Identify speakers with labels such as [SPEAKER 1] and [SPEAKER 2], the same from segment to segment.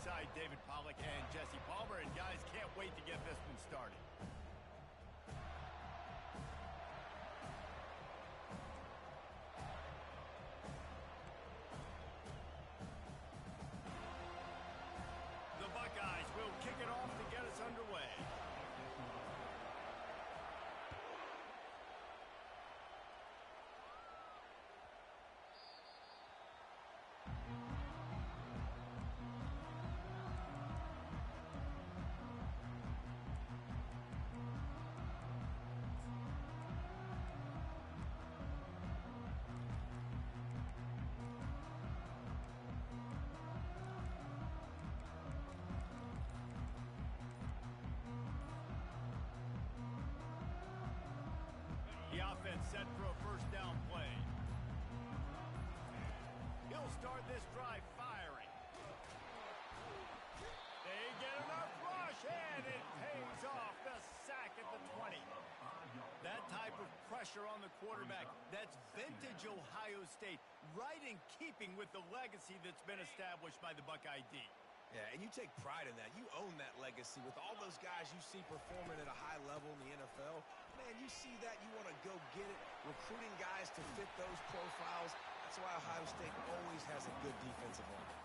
[SPEAKER 1] alongside David Pollack and Jesse Palmer, and guys, can't wait to get this one started. The Buckeyes will kick it off to get us underway. The offense set for a first down play. He'll start this drive firing. They get enough rush, and it pays off. The sack at the 20. That type of pressure on the quarterback, that's vintage Ohio State, right in keeping with the legacy that's been established by the Buckeye D.
[SPEAKER 2] Yeah, and you take pride in that. You own that legacy with all those guys you see performing at a high level in the NFL. Man, you see that, you want to go get it. Recruiting guys to fit those profiles. That's why Ohio State always has a good defensive line.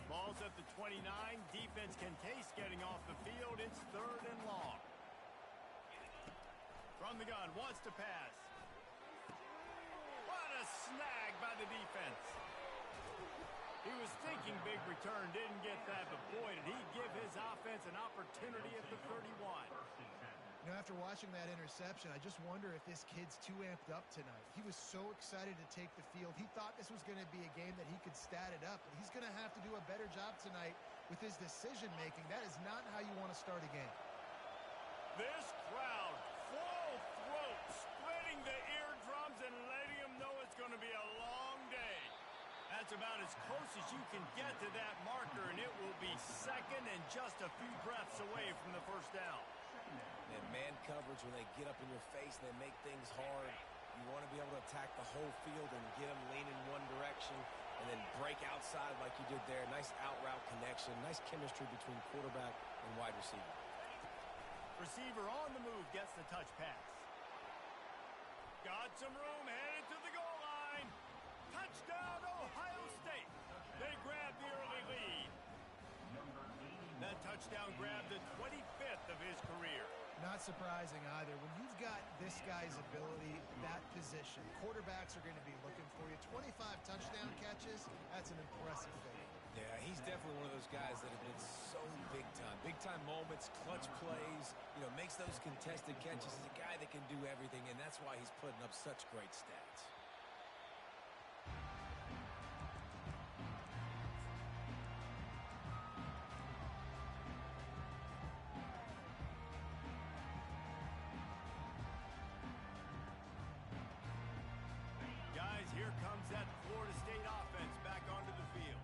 [SPEAKER 1] Ball's at the 29. Defense can taste getting off the field. It's 3rd and long. From the gun, wants to pass. What a snag by the defense. He was thinking big return, didn't get that, but boy, did he give his offense an opportunity at the 31.
[SPEAKER 3] You know, after watching that interception, I just wonder if this kid's too amped up tonight. He was so excited to take the field. He thought this was going to be a game that he could stat it up, but he's going to have to do a better job tonight with his decision-making. That is not how you want to start a game.
[SPEAKER 1] This crowd, full throat, splitting the eardrums and letting them know it's going to be a long day. That's about as close as you can get to that marker, and it will be second and just a few breaths away from the first down.
[SPEAKER 2] And man coverage, when they get up in your face and they make things hard, you want to be able to attack the whole field and get them leaning one direction and then break outside like you did there. Nice out-route connection, nice chemistry between quarterback and wide receiver.
[SPEAKER 1] Receiver on the move, gets the touch pass. Got some room, headed to the goal line. Touchdown, Ohio State. They grab the early lead. That touchdown grabbed the 25th of his career.
[SPEAKER 3] Not surprising either. When you've got this guy's ability, that position, quarterbacks are going to be looking for you. 25 touchdown catches, that's an impressive thing.
[SPEAKER 2] Yeah, he's definitely one of those guys that have been so big time. Big time moments, clutch plays, makes those contested catches. He's a guy that can do everything, and that's why he's putting up such great stats.
[SPEAKER 1] Guys, here comes that Florida State offense back onto the field.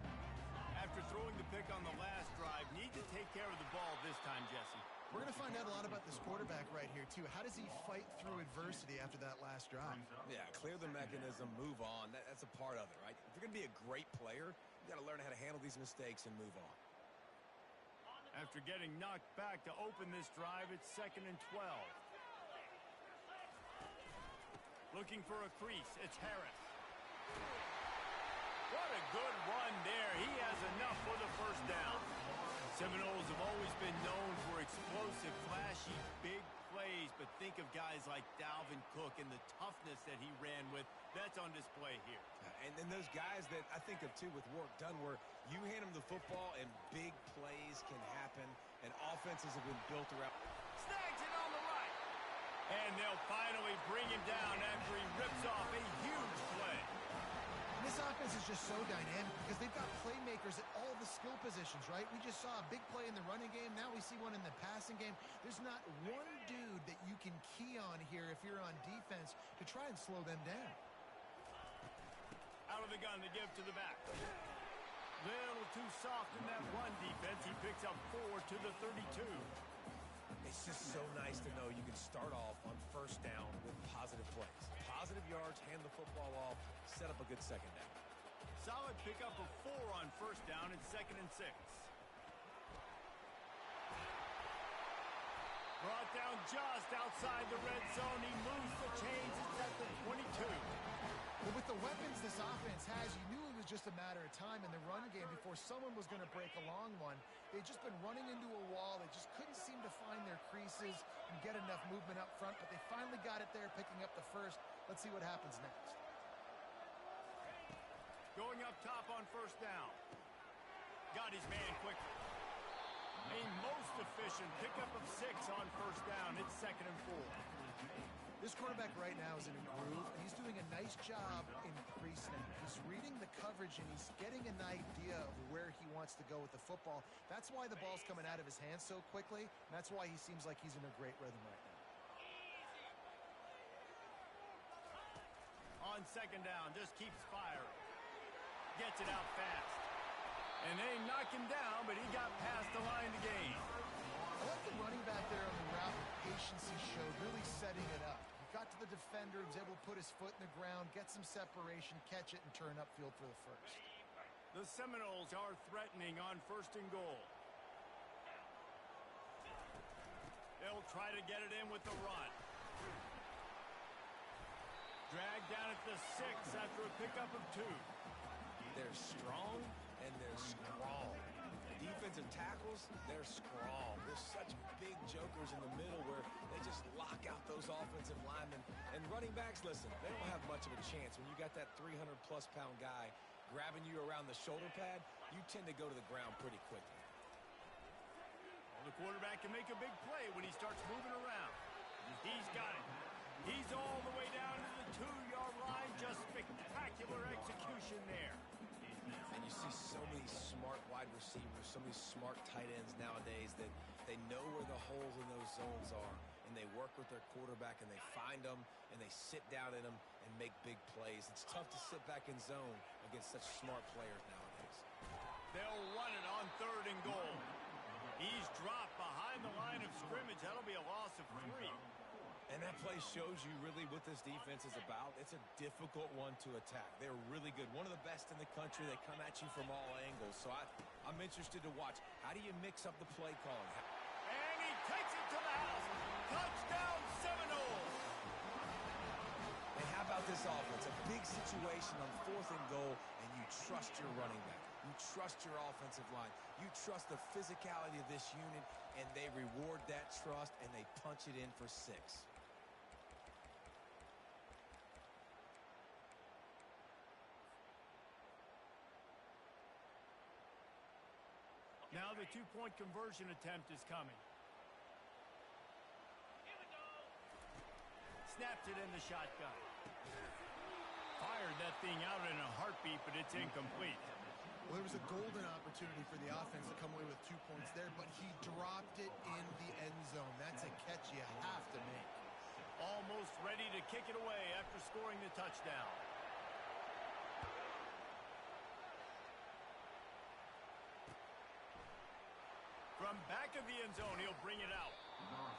[SPEAKER 1] After throwing the pick on the last drive, need to take care of the ball this time, Jesse.
[SPEAKER 3] We're going to find out a lot about this quarterback right here, too. How does he fight through adversity after that last drive?
[SPEAKER 2] Yeah, clear the mechanism, move on. That's a part of it, right? If you're going to be a great player, you got to learn how to handle these mistakes and move on.
[SPEAKER 1] After getting knocked back to open this drive, it's 2nd and 12. Looking for a crease, it's Harris. What a good run there. He has enough for the first down. Seminoles have always been known for explosive, flashy, big plays, but think of guys like Dalvin Cook and the toughness that he ran with. That's on display here.
[SPEAKER 2] And then those guys that I think of, too, with work done, where you hand them the football and big plays can happen, and offenses have been built around.
[SPEAKER 1] Snags it on the right. And they'll finally bring him down after he rips off a huge play.
[SPEAKER 3] And this offense is just so dynamic because they've got playmakers at all the skill positions, right? We just saw a big play in the running game. Now we see one in the passing game. There's not one dude that you can key on here if you're on defense to try and slow them down.
[SPEAKER 1] Out of the gun to give to the back. Little too soft in that run defense. He picks up 4 to the 32.
[SPEAKER 2] It's just so nice to know you can start off on first down with positive plays. Positive yards, hand the football off, set up a good second down.
[SPEAKER 1] Solid pickup of 4 on first down and 2nd and 6. Brought down just outside the red zone. He moves the chains. It's at the 22.
[SPEAKER 3] Well, with the weapons this offense has, you knew it was just a matter of time in the run game before someone was going to break a long one. They'd just been running into a wall. They just couldn't seem to find their creases and get enough movement up front, but they finally got it there, picking up the first. Let's see what happens next.
[SPEAKER 1] Going up top on first down. Got his man quickly. A most efficient pickup of 6 on first down. It's 2nd and 4.
[SPEAKER 3] This quarterback right now is in a groove, and he's doing a nice job in pre-snap. He's reading the coverage, and he's getting an idea of where he wants to go with the football. That's why the ball's coming out of his hands so quickly, and that's why he seems like he's in a great rhythm right now.
[SPEAKER 1] On second down, just keeps firing. Gets it out fast. And they knock him down, but he got past the line to gain.
[SPEAKER 3] I like the running back there on the route, the patience he showed, really setting it up. He got to the defender, was able to put his foot in the ground, get some separation, catch it, and turn upfield for the first.
[SPEAKER 1] The Seminoles are threatening on 1st and goal. They'll try to get it in with the run. Dragged down at the 6 after a pickup of 2.
[SPEAKER 2] They're strong and they're scrawl. Defensive tackles, they're scrawl. There's such big jokers in the middle where they just lock out those offensive linemen. And running backs, listen, they don't have much of a chance. When you got that 300-plus pound guy grabbing you around the shoulder pad, you tend to go to the ground pretty quickly.
[SPEAKER 1] Well, the quarterback can make a big play when he starts moving around. He's got it. He's all the way down to the 2-yard line. Just spectacular execution there.
[SPEAKER 2] And you see so many smart wide receivers, so many smart tight ends nowadays that they know where the holes in those zones are, and they work with their quarterback, and they find them, and they sit down in them and make big plays. It's tough to sit back in zone against such smart players nowadays.
[SPEAKER 1] They'll run it on 3rd and goal. He's dropped behind the line of scrimmage. That'll be a loss of 3.
[SPEAKER 2] And that play shows you really what this defense is about. It's a difficult one to attack. They're really good. One of the best in the country. They come at you from all angles. So I'm interested to watch. How do you mix up the play calling?
[SPEAKER 1] And he takes it to the house. Touchdown, Seminoles.
[SPEAKER 2] And how about this offense? A big situation on 4th and goal, and you trust your running back. You trust your offensive line. You trust the physicality of this unit, and they reward that trust, and they punch it in for 6.
[SPEAKER 1] Now the 2-point conversion attempt is coming. Snaps it in the shotgun. Fired that thing out in a heartbeat, but it's incomplete.
[SPEAKER 3] Well, there was a golden opportunity for the offense to come away with 2 points there, but he dropped it in the end zone. That's a catch you have to make.
[SPEAKER 1] Almost ready to kick it away after scoring the touchdown. From back of the end zone, he'll bring it out.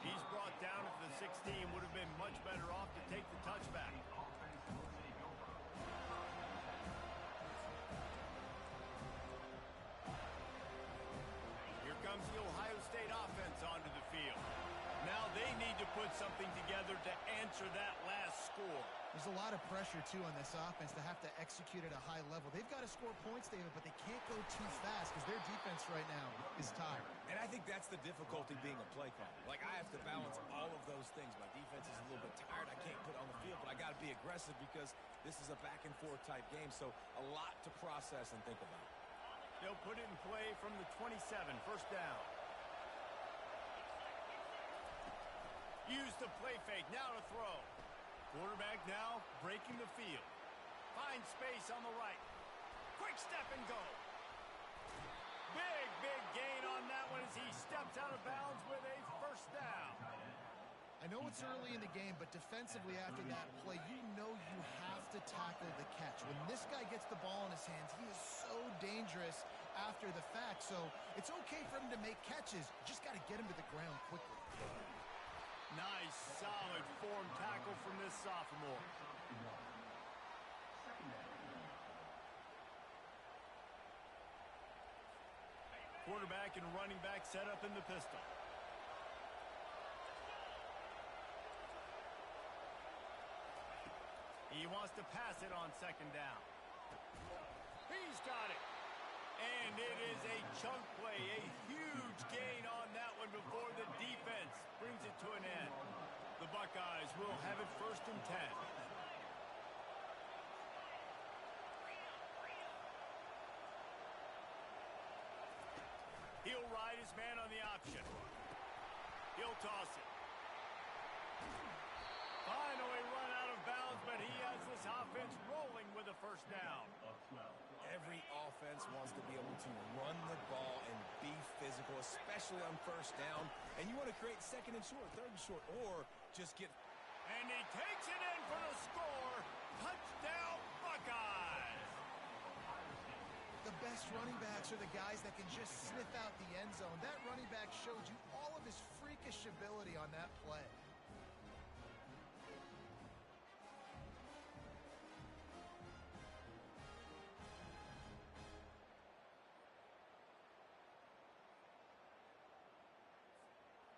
[SPEAKER 1] He's brought down at the 16. Would have been much better off to take the touchback. Here comes the Ohio State offense onto the field. Now they need to put something together to answer that last score.
[SPEAKER 3] There's a lot of pressure, too, on this offense to have to execute at a high level. They've got to score points, David, but they can't go too fast because their defense right now is tired.
[SPEAKER 2] And I think that's the difficulty being a play caller. Like, I have to balance all of those things. My defense is a little bit tired. I can't put it on the field, but I got to be aggressive because this is a back-and-forth type game, so a lot to process and think about.
[SPEAKER 1] They'll put it in play from the 27, first down. Use the play fake, now to throw. Quarterback now breaking the field. Finds space on the right. Quick step and go. Big gain on that one as he steps out of bounds with a first down.
[SPEAKER 3] I know it's early in the game, but defensively after that play, you know you have to tackle the catch. When this guy gets the ball in his hands, he is so dangerous after the fact, so it's okay for him to make catches. Just got to get him to the ground quickly.
[SPEAKER 1] Nice, solid form tackle from this sophomore. Quarterback and running back set up in the pistol. He wants to pass it on second down. He's got it. And it is a chunk play, a huge gain on that one before the defense brings it to an end. The Buckeyes will have it 1st and 10. He'll ride his man on the option. He'll toss it. Finally run out of bounds, but he has this offense rolling with a 1st down.
[SPEAKER 2] Every offense wants to be able to run the ball and be physical, especially on 1st down. And you want to create 2nd and short, 3rd and short, or just get...
[SPEAKER 1] And he takes it in for the score. Touchdown, Buckeyes!
[SPEAKER 3] The best running backs are the guys that can just sniff out the end zone. That running back showed you all of his freakish ability on that play.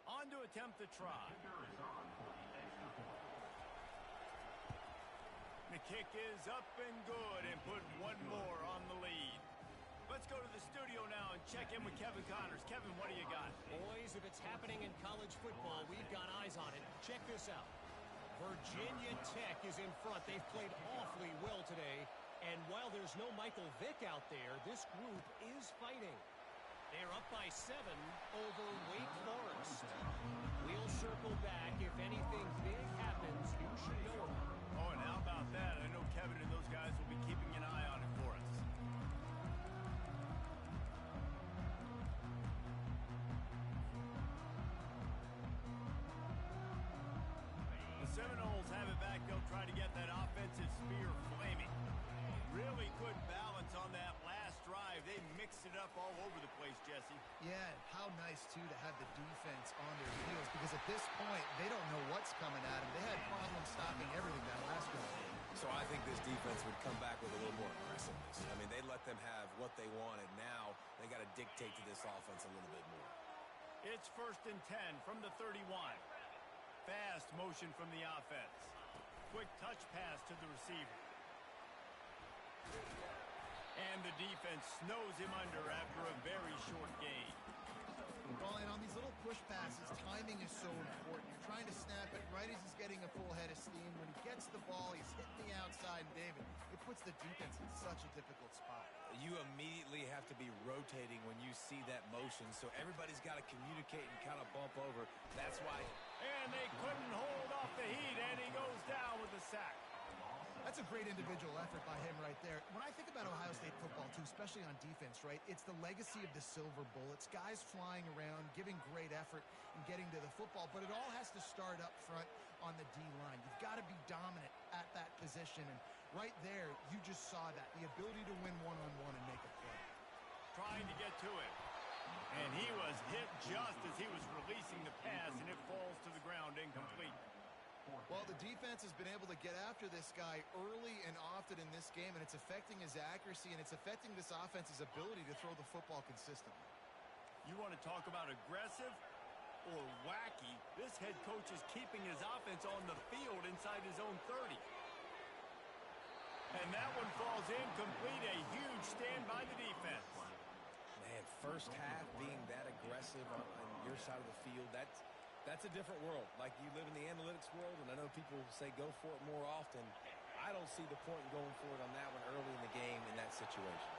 [SPEAKER 1] On to attempt the try. The kick is up and good and put one more on the lead. Let's go to the studio now and check in with Kevin Connors. Kevin, what do you got?
[SPEAKER 4] Boys, if it's happening in college football, we've got eyes on it. Check this out. Virginia Tech is in front. They've played awfully well today. And while there's no Michael Vick out there, this group is fighting. They're up by 7 over Wake Forest. We'll circle back. If anything big happens, you should know it.
[SPEAKER 1] Oh, and how about that? I know Kevin and those guys will be keeping an eye on it for us. The Seminoles have it back. They'll try to get that offensive spear flaming. Really good balance on that last drive. They mixed it up all over the place, Jesse.
[SPEAKER 3] Yeah, how nice, too, to have the defense on their heels, because at this point, they don't know what's coming at them. They had problems stopping everything that last drive.
[SPEAKER 2] So I think this defense would come back with a little more aggressiveness. I mean, they let them have what they wanted. Now they got to dictate to this offense a little bit more.
[SPEAKER 1] It's 1st and 10 from the 31. Fast motion from the offense. Quick touch pass to the receiver. And the defense snows him under after a very short gain.
[SPEAKER 3] Well, and on these little push passes, timing is so important. You're trying to snap it right as he's getting a full head of steam. When he gets the ball, he's hitting the outside, and David, it puts the defense in such a difficult spot.
[SPEAKER 2] You immediately have to be rotating when you see that motion, so everybody's got to communicate and kind of bump over. That's why...
[SPEAKER 1] And they couldn't hold off the heat, and he goes down with a sack.
[SPEAKER 3] That's a great individual effort by him right there. When I think about Ohio State football, too, especially on defense, right, it's the legacy of the Silver Bullets, guys flying around, giving great effort and getting to the football, but it all has to start up front on the D-line. You've got to be dominant at that position, and right there, you just saw that, the ability to win one-on-one and make a play.
[SPEAKER 1] Trying to get to it. And he was hit just as he was releasing the pass, and it falls to the ground incomplete.
[SPEAKER 3] Well, the defense has been able to get after this guy early and often in this game, and it's affecting his accuracy, and it's affecting this offense's ability to throw the football consistently.
[SPEAKER 1] You want to talk about aggressive or wacky? This head coach is keeping his offense on the field inside his own 30. And that one falls incomplete. A huge stand by the defense.
[SPEAKER 2] Man, first half being that aggressive on your side of the field, that's a different world. Like, you live in the analytics world, and I know people say go for it more often. I don't see the point in going for it on that one early in the game in that situation.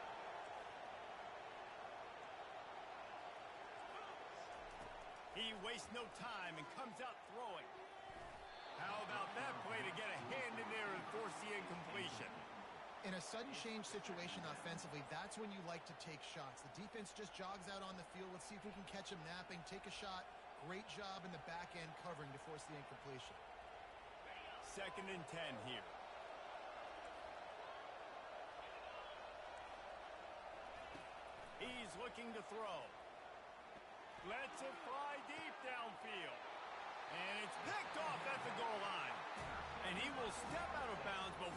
[SPEAKER 1] He wastes no time and comes out throwing. How about that play to get a hand in there and force the incompletion?
[SPEAKER 3] In a sudden change situation offensively, that's when you like to take shots. The defense just jogs out on the field. Let's see if we can catch him napping, take a shot. Great job in the back end covering to force the incompletion.
[SPEAKER 1] 2nd and 10 here. He looking to throw. Lets it fly deep downfield. And it's picked off at the goal line. And he will step out of bounds, but...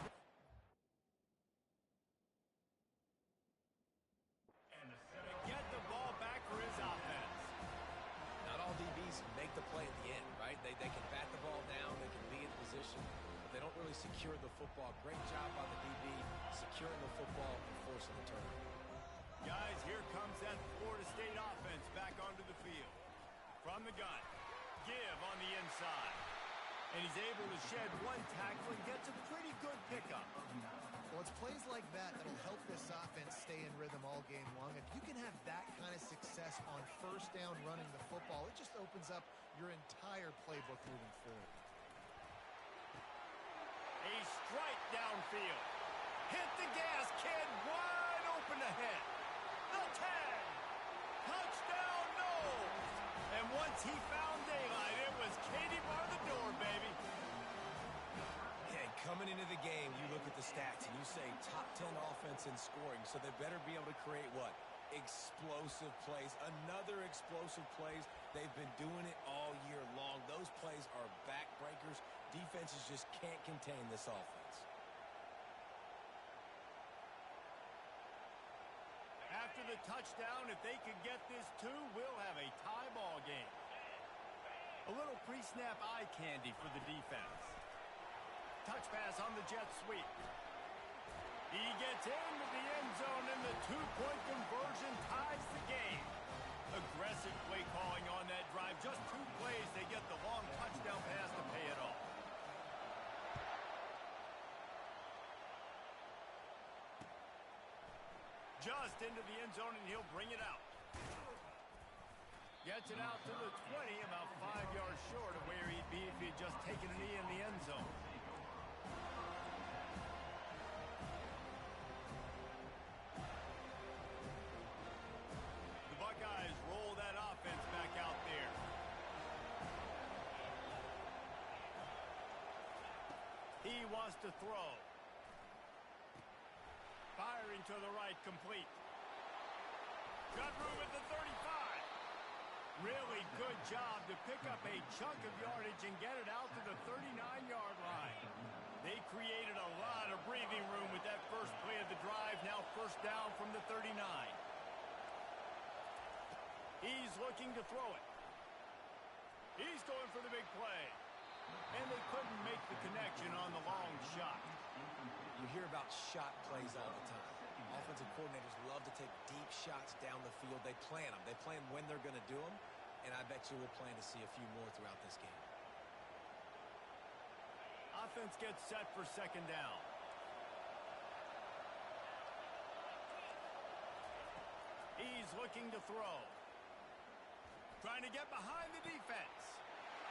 [SPEAKER 1] get the ball back for his offense.
[SPEAKER 2] Not all DBs make the play at the end, right? They can bat the ball down, they can be in position, but they don't really secure the football. Great job by the DB securing the football and forcing the turnover.
[SPEAKER 1] Guys, here comes that Florida State offense back onto the field. From the gun, give on the inside. And he's able to shed one tackle and gets a pretty good pickup.
[SPEAKER 3] Well, it's plays like that that'll help this offense stay in rhythm all game long. If you can have that kind of success on first down running the football, it just opens up your entire playbook moving forward.
[SPEAKER 1] A strike downfield. Hit the gas, kid. Wide open ahead. The 10. Touchdown, no. And once he found daylight, it was Katie bar the door, baby.
[SPEAKER 2] And coming into the game, you look at the stats and you say top 10 offense in scoring, so they better be able to create what? Explosive plays. Another explosive plays. They've been doing it all year long. Those plays are backbreakers. Defenses just can't contain this offense.
[SPEAKER 1] After the touchdown, if they could get this too, we'll have a tie ball game. A little pre-snap eye candy for the defense. Touch pass on the jet sweep. He gets into the end zone, and the two-point conversion ties the game. Aggressive play calling on that drive. Just 2 plays, they get the long touchdown pass to pay it off. Just into the end zone, and he'll bring it out. Gets it out to the 20, about 5 yards short of where he'd be if he'd just taken a knee in the end zone. The Buckeyes roll that offense back out there. He wants to throw. Firing to the right, complete. Got room at the 35. Really good job to pick up a chunk of yardage and get it out to the 39-yard line. They created a lot of breathing room with that first play of the drive. Now first down from the 39. He's looking to throw it. He's going for the big play. And they couldn't make the connection on the long shot.
[SPEAKER 2] You hear about shot plays all the time. Offensive coordinators love to take deep shots down the field. They plan them. They plan when they're going to do them. And I bet you we'll plan to see a few more throughout this game.
[SPEAKER 1] Offense gets set for second down. He's looking to throw. Trying to get behind the defense.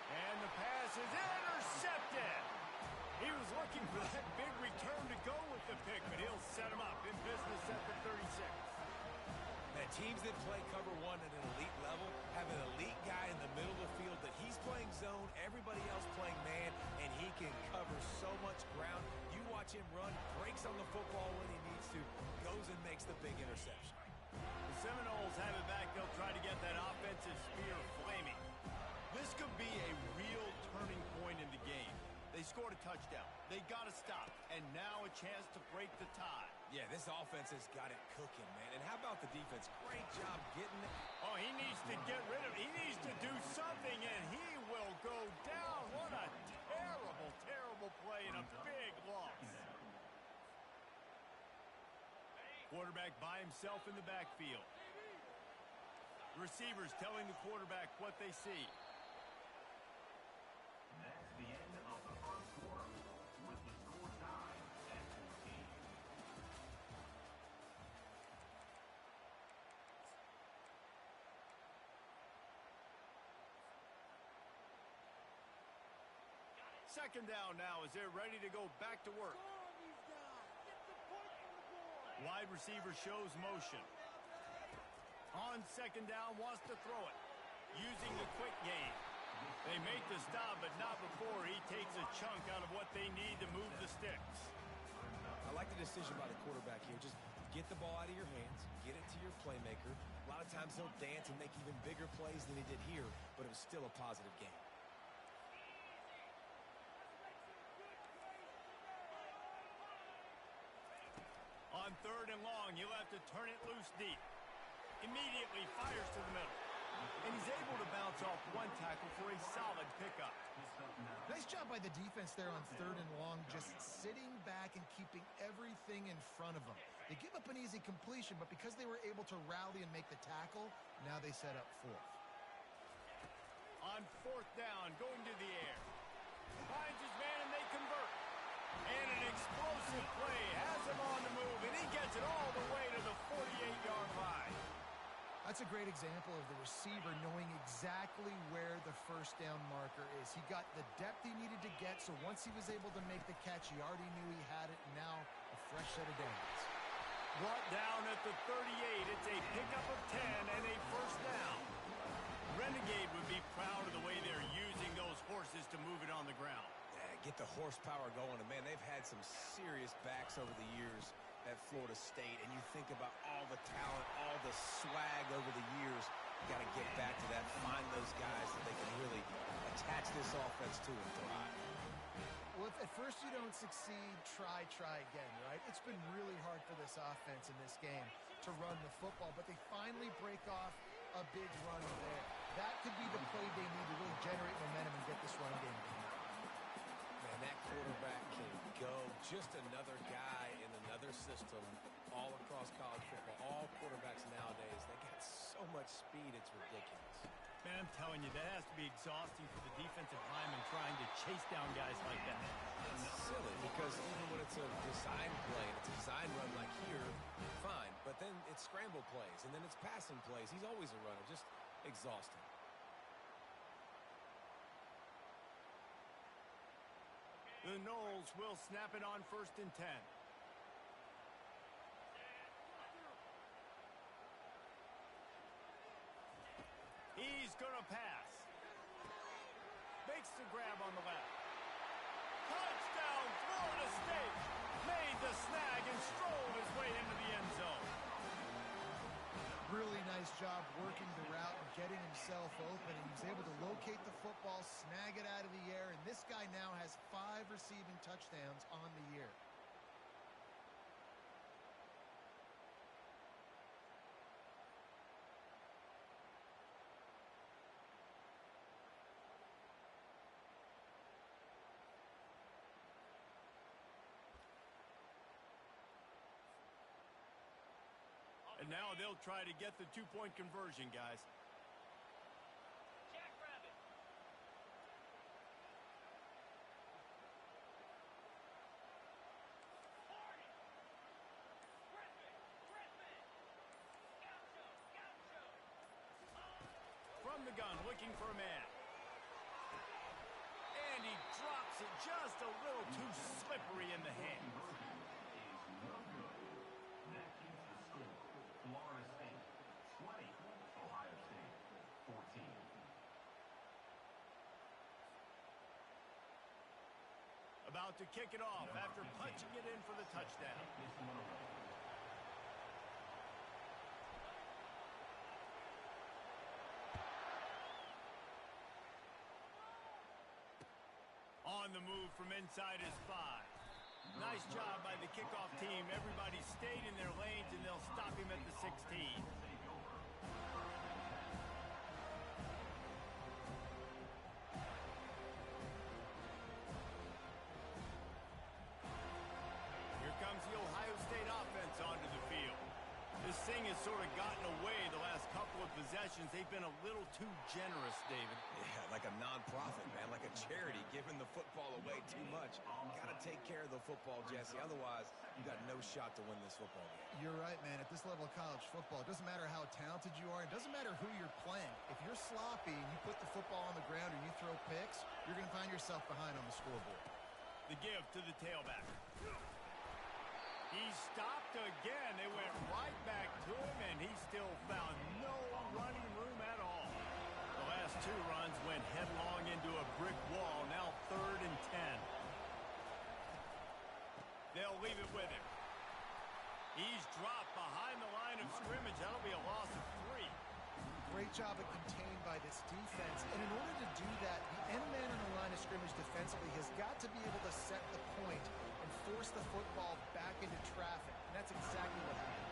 [SPEAKER 1] And the pass is intercepted. He was looking for that big return to go with the pick, but he'll set him up in business at the 36.
[SPEAKER 2] Man, teams that play cover one at an elite level have an elite guy in the middle of the field that he's playing zone, everybody else playing man, and he can cover so much ground. You watch him run, breaks on the football when he needs to, goes and makes the big interception.
[SPEAKER 1] The Seminoles have it back. They'll try to get that offensive spear flaming. This could be a real turning point in the game. They scored a touchdown. They got to stop. And now a chance to break the tie.
[SPEAKER 2] Yeah, this offense has got it cooking, man. And how about the defense? Great job getting it.
[SPEAKER 1] Oh, he needs to get rid of it. He needs to do something, and he will go down. What a terrible, terrible play and a big loss. Quarterback by himself in the backfield. Receivers telling the quarterback what they see.
[SPEAKER 5] That's the end of the first quarter with the score tied at 14.
[SPEAKER 1] Second down now as they're ready to go back to work. Wide receiver shows motion. On second down, wants to throw it. Using the quick game. They make the stop, but not before he takes a chunk out of what they need to move the sticks.
[SPEAKER 2] I like the decision by the quarterback here. Just get the ball out of your hands, get it to your playmaker, A lot of times he'll dance and make even bigger plays than he did here, but it was still a positive game.
[SPEAKER 1] On 3rd and long, he'll have to turn it loose deep. Immediately fires to the middle. And he's able to bounce off one tackle for a solid pickup.
[SPEAKER 3] Nice job by the defense there on 3rd and long, just sitting back and keeping everything in front of them. They give up an easy completion, but because they were able to rally and make the tackle, now they set up 4th.
[SPEAKER 1] On 4th down, going to the air. Finds his man and they convert. And an explosive play has him on the move, and he gets it all the way to the 48-yard line.
[SPEAKER 3] That's a great example of the receiver knowing exactly where the first down marker is. He got the depth he needed to get, so once he was able to make the catch, he already knew he had it, and now a fresh set of downs.
[SPEAKER 1] Brought down at the 38. It's a pickup of 10 and a first down. Renegade would be proud of the way they're using those horses to move it on the ground.
[SPEAKER 2] Yeah, get the horsepower going. And, man, they've had some serious backs over the years at Florida State, and you think about all the talent, all the swag over the years. You got to get back to that, find those guys that they can really attach this offense to and thrive.
[SPEAKER 3] Well, if at first you don't succeed, try again, right? It's been really hard for this offense in this game to run the football, but they finally break off a big run there. That could be the play they need to really generate momentum and get this run game going.
[SPEAKER 2] Man, that quarterback can go. Just another guy in another system all across college football. All quarterbacks nowadays, they got so much speed, it's ridiculous.
[SPEAKER 1] Man, I'm telling you, that has to be exhausting for the defensive lineman trying to chase down guys like that.
[SPEAKER 2] It's silly because even when it's a design play, and it's a design run like here, fine. But then it's scramble plays, and then it's passing plays. He's always a runner, just exhausting.
[SPEAKER 1] The Noles will snap it on 1st and 10. He's going to pass. Makes the grab on the left. Touchdown, Florida State. Made the snag and strolled his way into the end zone.
[SPEAKER 3] Really nice job working the route and getting himself open, and he was able to locate the football, snag it out of the air, and this guy now has 5 receiving touchdowns on the year.
[SPEAKER 1] And now they'll try to get the 2-point conversion, guys.
[SPEAKER 6] Jackrabbit.
[SPEAKER 1] From the gun, looking for a man. And he drops it just a little too slippery in the hands.
[SPEAKER 5] That keeps the score. Florida State 20, Ohio State 14.
[SPEAKER 1] About to kick it off after punching it in for the touchdown.
[SPEAKER 5] This one away.
[SPEAKER 1] On the move from inside his 5. Nice job by the kickoff team. Everybody stayed in their lanes, and they'll stop him at the 16. Here comes the Ohio State offense onto the field. This thing has sort of gotten away the last couple of possessions. They've been a little too generous, David.
[SPEAKER 2] Yeah, like a nonprofit, man, like a charity, giving the football away too much. Got to take care of the football, Jesse. Otherwise, you got no shot to win this football game.
[SPEAKER 3] You're right, man. At this level of college football, it doesn't matter how talented you are. It doesn't matter who you're playing. If you're sloppy and you put the football on the ground or you throw picks, you're going to find yourself behind on the scoreboard.
[SPEAKER 1] The give to the tailback. He stopped again. They went right back to him, and he still found no running room at all. The last 2 runs went headlong into a brick wall. Now 3rd and 10. They'll leave it with him. He's dropped behind the line of scrimmage. That'll be a loss of 3.
[SPEAKER 3] Great job of contained by this defense. And in order to do that, the end man on the line of scrimmage defensively has got to be able to set the point and force the football back into traffic. And that's exactly what happened.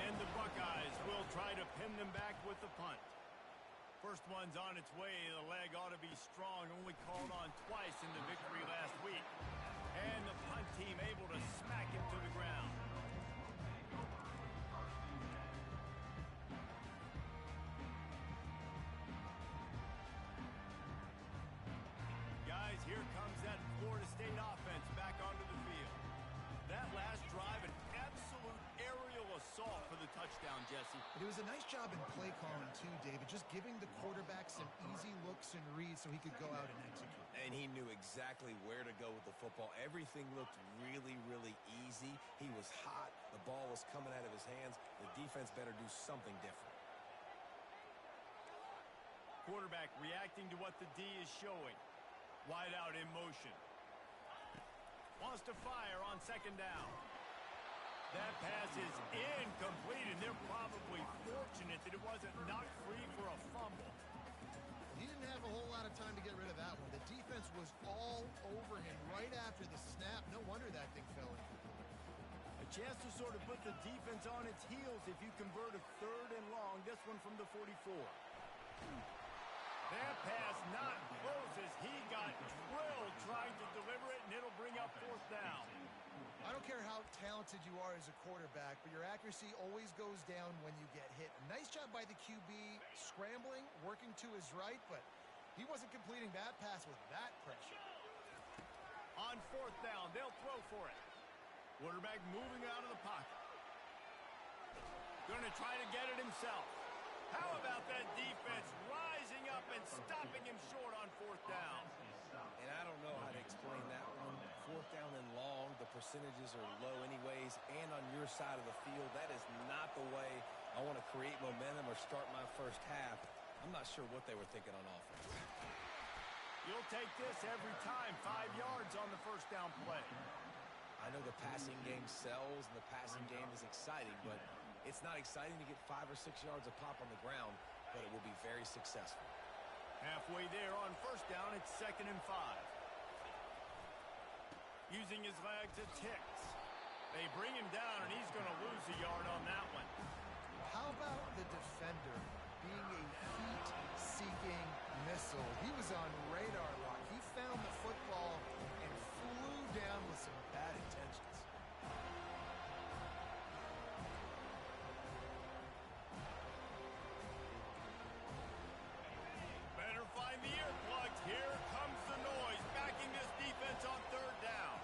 [SPEAKER 1] And the Buckeyes will try to pin them back with the punt. First one's on its way. The leg ought to be strong. Only called on twice in the victory last week. And the punt team able to smack him to the ground. Guys, here comes that Florida State offense back onto the field. That last drive, an absolute aerial assault for the touchdown, Jesse.
[SPEAKER 3] But it was a nice job in play calling too, David, just giving the quarterback some easy looks and reads so he could go out and execute.
[SPEAKER 2] And he knew exactly where to go with the football. Everything looked really, really easy. He was hot. The ball was coming out of his hands. The defense better do something different.
[SPEAKER 1] Quarterback reacting to what the D is showing. Wide out in motion. Wants to fire on second down. That pass is incomplete, and they're probably fortunate that it wasn't knocked free for a fumble.
[SPEAKER 3] He didn't have a whole lot of time to get rid of that one. The defense was all over him right after the snap. No wonder that thing fell in.
[SPEAKER 1] A chance to sort of put the defense on its heels if you convert a 3rd and long. This one from the 44. That pass not close as he got drilled trying to deliver it, and it'll bring up 4th down.
[SPEAKER 3] I don't care how talented you are as a quarterback, but your accuracy always goes down when you get hit. A nice job by the QB, scrambling, working to his right, but he wasn't completing that pass with that pressure.
[SPEAKER 1] On 4th down, they'll throw for it. Quarterback moving out of the pocket. Going to try to get it himself. How about that defense rising up and stopping him short on 4th down?
[SPEAKER 2] And I don't know how to explain that one. 4th down and long, the percentages are low anyways, and on your side of the field, that is not the way I want to create momentum or start my first half. I'm not sure what they were thinking on offense.
[SPEAKER 1] You'll take this every time. 5 yards on the 1st down play.
[SPEAKER 2] I know the passing game sells and the passing game is exciting, but it's not exciting to get 5 or 6 yards a pop on the ground, but it will be very successful.
[SPEAKER 1] Halfway there on 1st down, it's 2nd and 5. Using his legs, it ticks. They bring him down, and he's going to lose a yard on that one.
[SPEAKER 3] How about the defender being a heat-seeking missile? He was on radar lock. He found the football and flew down with some bad intentions.
[SPEAKER 1] Better find the earplugs. Here comes the noise, backing this defense on 3rd down.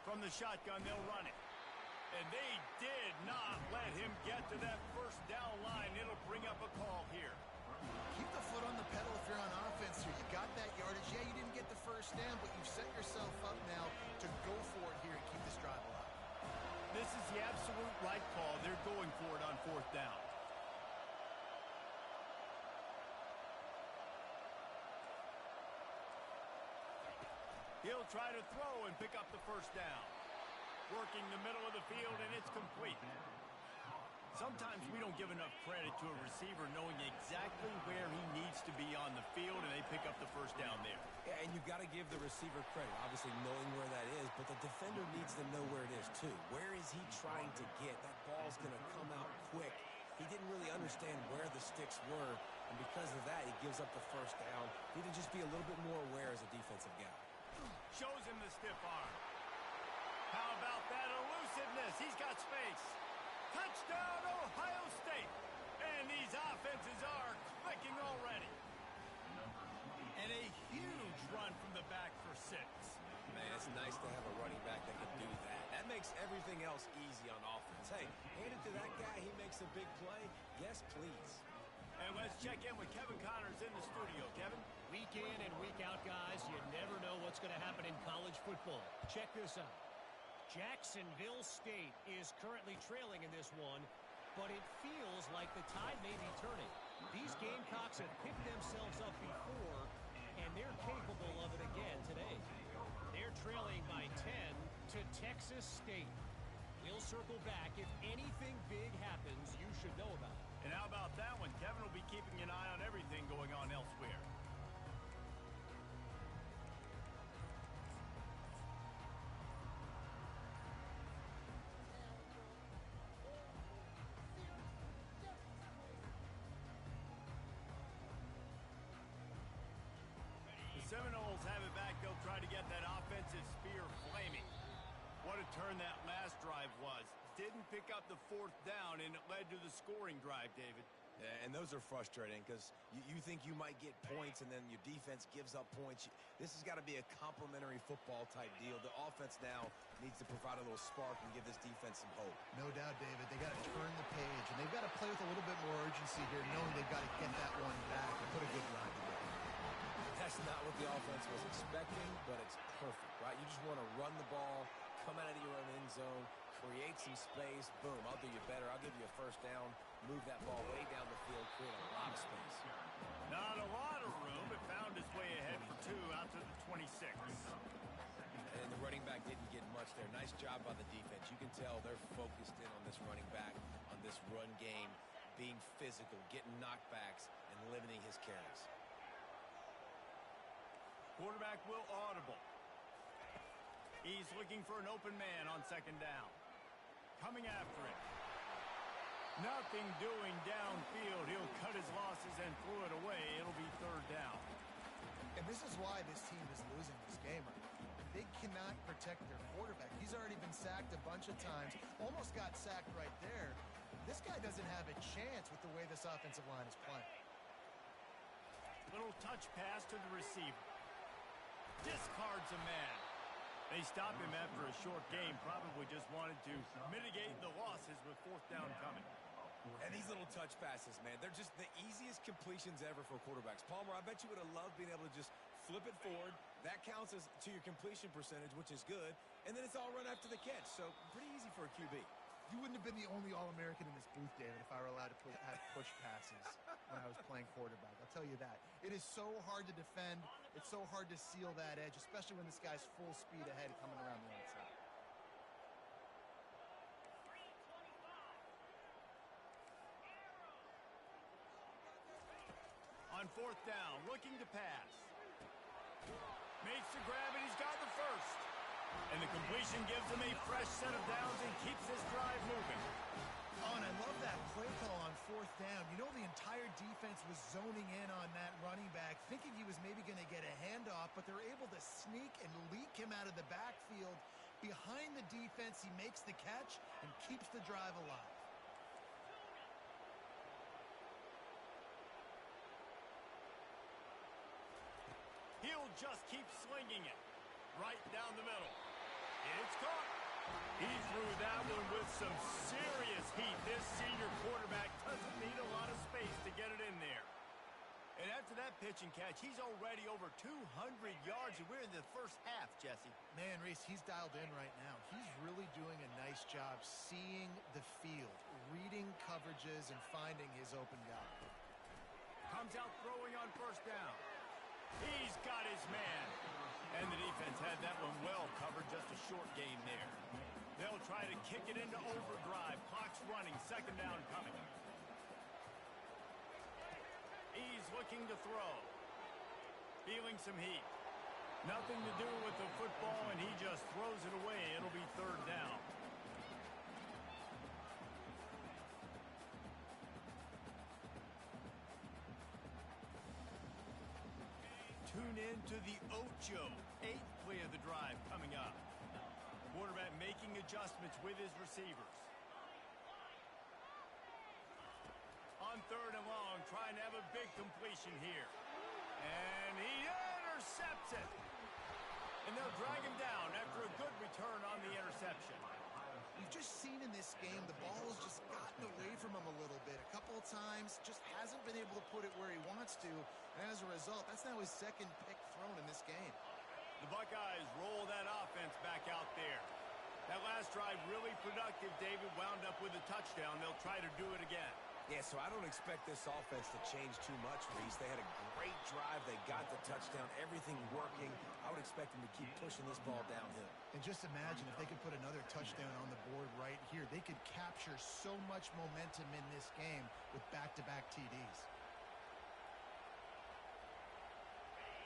[SPEAKER 1] From the shotgun, they'll run it. And they did not let him get to that 1st down line. It'll bring up a call here.
[SPEAKER 3] Keep the foot on the pedal if you're on offense here. You got that yardage. Yeah, you didn't get the 1st down, but you've set yourself up now to go for it here and keep this drive alive.
[SPEAKER 1] This is the absolute right call. They're going for it on 4th down. He'll try to throw and pick up the 1st down. Working the middle of the field, and it's complete. Sometimes we don't give enough credit to a receiver knowing exactly where he needs to be on the field, and they pick up the 1st down there.
[SPEAKER 2] Yeah, and you've got to give the receiver credit, obviously knowing where that is, but the defender needs to know where it is too. Where is he trying to get? That ball's going to come out quick. He didn't really understand where the sticks were, and because of that, he gives up the 1st down. He needed to just be a little bit more aware as a defensive guy.
[SPEAKER 1] Shows him the stiff arm. How about that elusiveness? He's got space. Touchdown, Ohio State. And these offenses are clicking already. And a huge run from the back for 6.
[SPEAKER 2] Man, it's nice to have a running back that can do that. That makes everything else easy on offense. Hey, hand it to that guy. He makes a big play. Yes, please.
[SPEAKER 1] And let's check in with Kevin Connors in the studio. Kevin?
[SPEAKER 4] Week in and week out, guys, you never know what's going to happen in college football. Check this out. Jacksonville State is currently trailing in this one, but it feels like the tide may be turning. These Gamecocks have picked themselves up before, and they're capable of it again today. Their They're trailing by 10 to Texas State. We'll circle back. If anything big happens, you should know about it.
[SPEAKER 1] And how about that one? Kevin will be keeping an eye on everything going on elsewhere. The Seminoles have it back. They'll try to get that offensive spear flaming. What a turn that last drive was. Didn't pick up the fourth down, and it led to the scoring drive, David.
[SPEAKER 2] Yeah, and those are frustrating because you think you might get points and then your defense gives up points. This has got to be a complementary football type deal. The offense now needs to provide a little spark and give this defense some hope.
[SPEAKER 3] No doubt, David. They got to turn the page, and they've got to play with a little bit more urgency here, knowing they've got to get that one back and put a good drive together.
[SPEAKER 2] That's not what the offense was expecting, but it's perfect, right? You just want to run the ball, come out of your own end zone, create some space, boom, I'll do you better. I'll give you a first down, move that ball way down the field, create a lot of space.
[SPEAKER 1] Not a lot of room. It found its way ahead for two out to the 26.
[SPEAKER 2] And the running back didn't get much there. Nice job by the defense. You can tell they're focused in on this running back, on this run game, being physical, getting knockbacks, and limiting his carries.
[SPEAKER 1] Quarterback will audible. He's looking for an open man on second down. Coming after it. Nothing doing downfield. He'll cut his losses and throw it away. It'll be third down.
[SPEAKER 3] And this is why this team is losing this game right now. They cannot protect their quarterback. He's already been sacked a bunch of times. Almost got sacked right there. This guy doesn't have a chance with the way this offensive line is playing.
[SPEAKER 1] Little touch pass to the receiver. Discards a man. They stop him after a short game. Probably just wanted to mitigate the losses with fourth down coming.
[SPEAKER 2] And these little touch passes, man, they're just the easiest completions ever for quarterbacks. Palmer, I bet you would have loved being able to just flip it forward. That counts as to your completion percentage, which is good. And then it's all run after the catch. So pretty easy for a QB.
[SPEAKER 3] You wouldn't have been the only All-American in this booth, David, if I were allowed to have push passes when I was playing quarterback. I'll tell you that. It is so hard to defend. It's so hard to seal that edge, especially when this guy's full speed ahead coming around the outside.
[SPEAKER 1] On fourth down, looking to pass. Makes the grab, and he's got the first. And the completion gives him a fresh set of downs and keeps this drive moving.
[SPEAKER 3] Oh, and I love that play call on fourth down. You know, the entire defense was zoning in on that running back, thinking he was maybe going to get a handoff, but they're able to sneak and leak him out of the backfield. Behind the defense, he makes the catch and keeps the drive alive.
[SPEAKER 1] He'll just keep slinging it right down the middle. It's caught. He threw that one with some serious heat. This senior quarterback doesn't need a lot of space to get it in there. And after that pitch and catch, he's already over 200 yards, and we're in the first half, Jesse.
[SPEAKER 3] Man, Reese, he's dialed in right now. He's really doing a nice job seeing the field, reading coverages, and finding his open guy.
[SPEAKER 1] Comes out throwing on first down. He's got his man. And the defense had that one well covered, just a short gain there. They'll try to kick it into overdrive. Clock's running, second down coming. He's looking to throw. Feeling some heat. Nothing to do with the football, and he just throws it away. It'll be third down. Tune in to the Ocho. 8th play of the drive coming up. Quarterback making adjustments with his receivers. On third and long, trying to have a big completion here. And he intercepts it. And they'll drag him down after a good return on the interception.
[SPEAKER 3] We've just seen in this game the ball has just gotten away from him a little bit. A couple of times, just hasn't been able to put it where he wants to. And as a result, that's now his second pick thrown in this game.
[SPEAKER 1] The Buckeyes roll that offense back out there. That last drive really productive. David wound up with a touchdown. They'll try to do it again.
[SPEAKER 2] Yeah, so I don't expect this offense to change too much, Reese. They had a great drive. They got the touchdown, everything working. I would expect them to keep pushing this ball downhill.
[SPEAKER 3] And just imagine if they could put another touchdown on the board right here. They could capture so much momentum in this game with back-to-back TDs.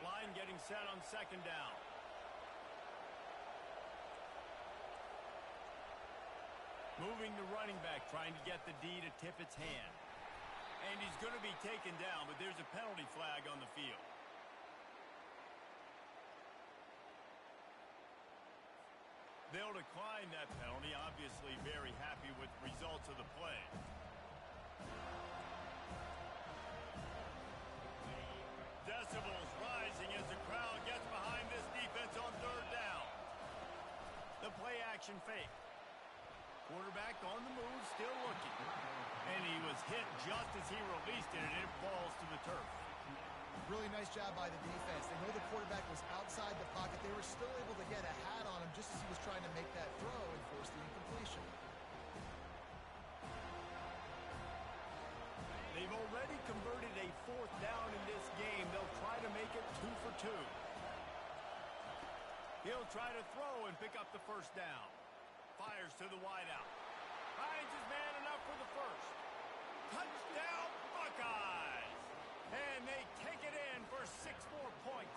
[SPEAKER 1] Line getting set on second down. Moving the running back, trying to get the D to tip its hand. And he's going to be taken down, but there's a penalty flag on the field. They'll decline that penalty, obviously very happy with the results of the play. Decibels rising as the crowd gets behind this defense on third down. The play action fake. Quarterback on the move, still looking. And he was hit just as he released it, and it falls to the turf.
[SPEAKER 3] Really nice job by the defense. They know the quarterback was outside the pocket. They were still able to get a hat on him just as he was trying to make that throw and force the incompletion.
[SPEAKER 1] They've already converted a fourth down in this game. They'll try to make it 2 for 2. He'll try to throw and pick up the first down. Fires to the wideout. Finds his man enough for the first. Touchdown, Buckeyes! And they take it in for 6 more points.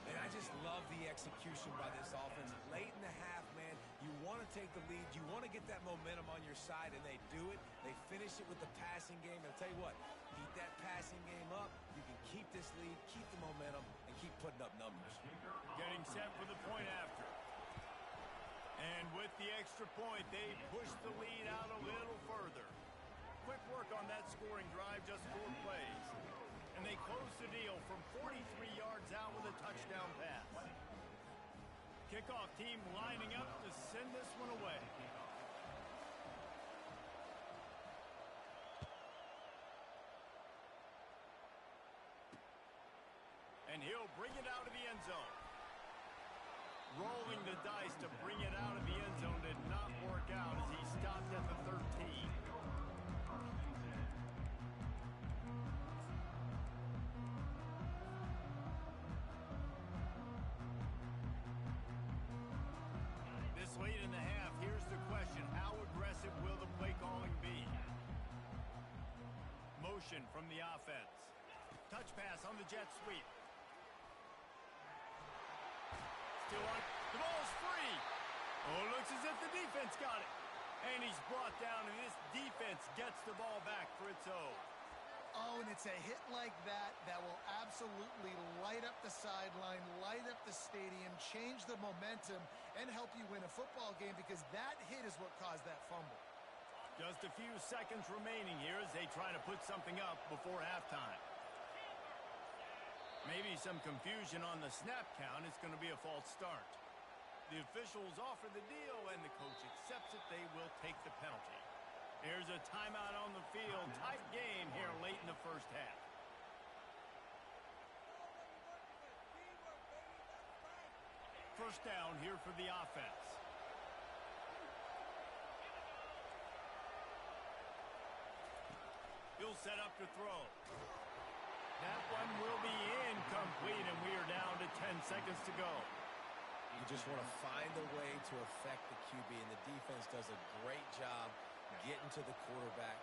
[SPEAKER 2] And I just love the execution by this offense. Late in the half, man, you want to take the lead. You want to get that momentum on your side, and they do it. They finish it with the passing game. And I'll tell you what, keep that passing game up. You can keep this lead, keep the momentum, and keep putting up numbers.
[SPEAKER 1] Getting set for the point after. And with the extra point, they push the lead out a little further. Quick work on that scoring drive, just 4 plays. And they close the deal from 43 yards out with a touchdown pass. Kickoff team lining up to send this one away. And he'll bring it out of the end zone. Rolling the dice to bring it out of the end zone did not work out as he stopped at the 13. This late in the half, here's the question. How aggressive will the play calling be? Motion from the offense. Touch pass on the jet sweep. Still on. The ball's free. Oh, it looks as if the defense got it. And he's brought down, and this defense gets the ball back for its own.
[SPEAKER 3] Oh, and it's a hit like that that will absolutely light up the sideline, light up the stadium, change the momentum, and help you win a football game because that hit is what caused that fumble.
[SPEAKER 1] Just a few seconds remaining here as they try to put something up before halftime. Maybe some confusion on the snap count. It's going to be a false start. The officials offer the deal, and the coach accepts it. They will take the penalty. Here's a timeout on the field. Tight game here late in the first half. First down here for the offense. He'll set up to throw. That one will be incomplete, and we are down to 10 seconds to go.
[SPEAKER 2] You just want to find a way to affect the QB, and the defense does a great job getting to the quarterback,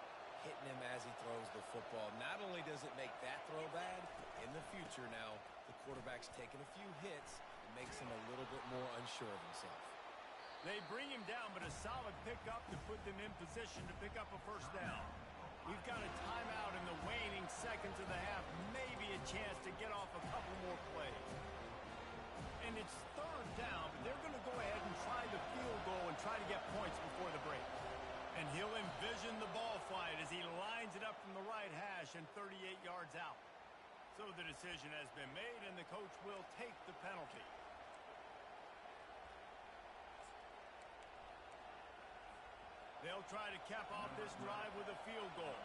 [SPEAKER 2] hitting him as he throws the football. Not only does it make that throw bad, in the future now, the quarterback's taking a few hits and makes him a little bit more unsure of himself.
[SPEAKER 1] They bring him down, but a solid pickup to put them in position to pick up a first down. We've got a timeout in the waning seconds of the half. Maybe a chance to get off a couple more plays. And it's third down, but they're going to go ahead and try the field goal and try to get points before the break. And he'll envision the ball flight as he lines it up from the right hash and 38 yards out. So the decision has been made, and the coach will take the penalty. They'll try to cap off this drive with a field goal.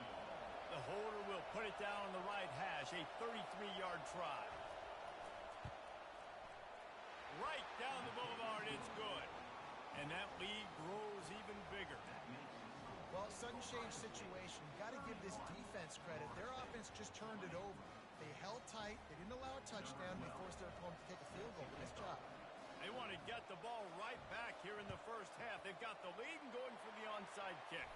[SPEAKER 1] The holder will put it down on the right hash, a 33-yard try. Right down the boulevard, it's good. And that lead grows even bigger.
[SPEAKER 3] Well, sudden change situation. You got to give this defense credit. Their offense just turned it over. They held tight. They didn't allow a touchdown. They forced their opponent to take a field goal. Nice job.
[SPEAKER 1] They want to get the ball right back here in the first half. They've got the lead and going for the onside kick.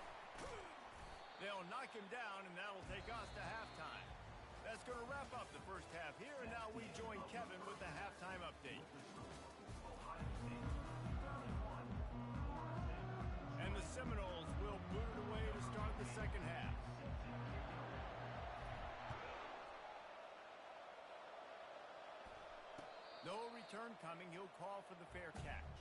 [SPEAKER 1] They'll knock him down, and that'll take us to halftime. That's going to wrap up the first half here, and now we join Kevin with the halftime update. And the Seminoles will boot it away to start the second half. No return coming. He'll call for the fair catch.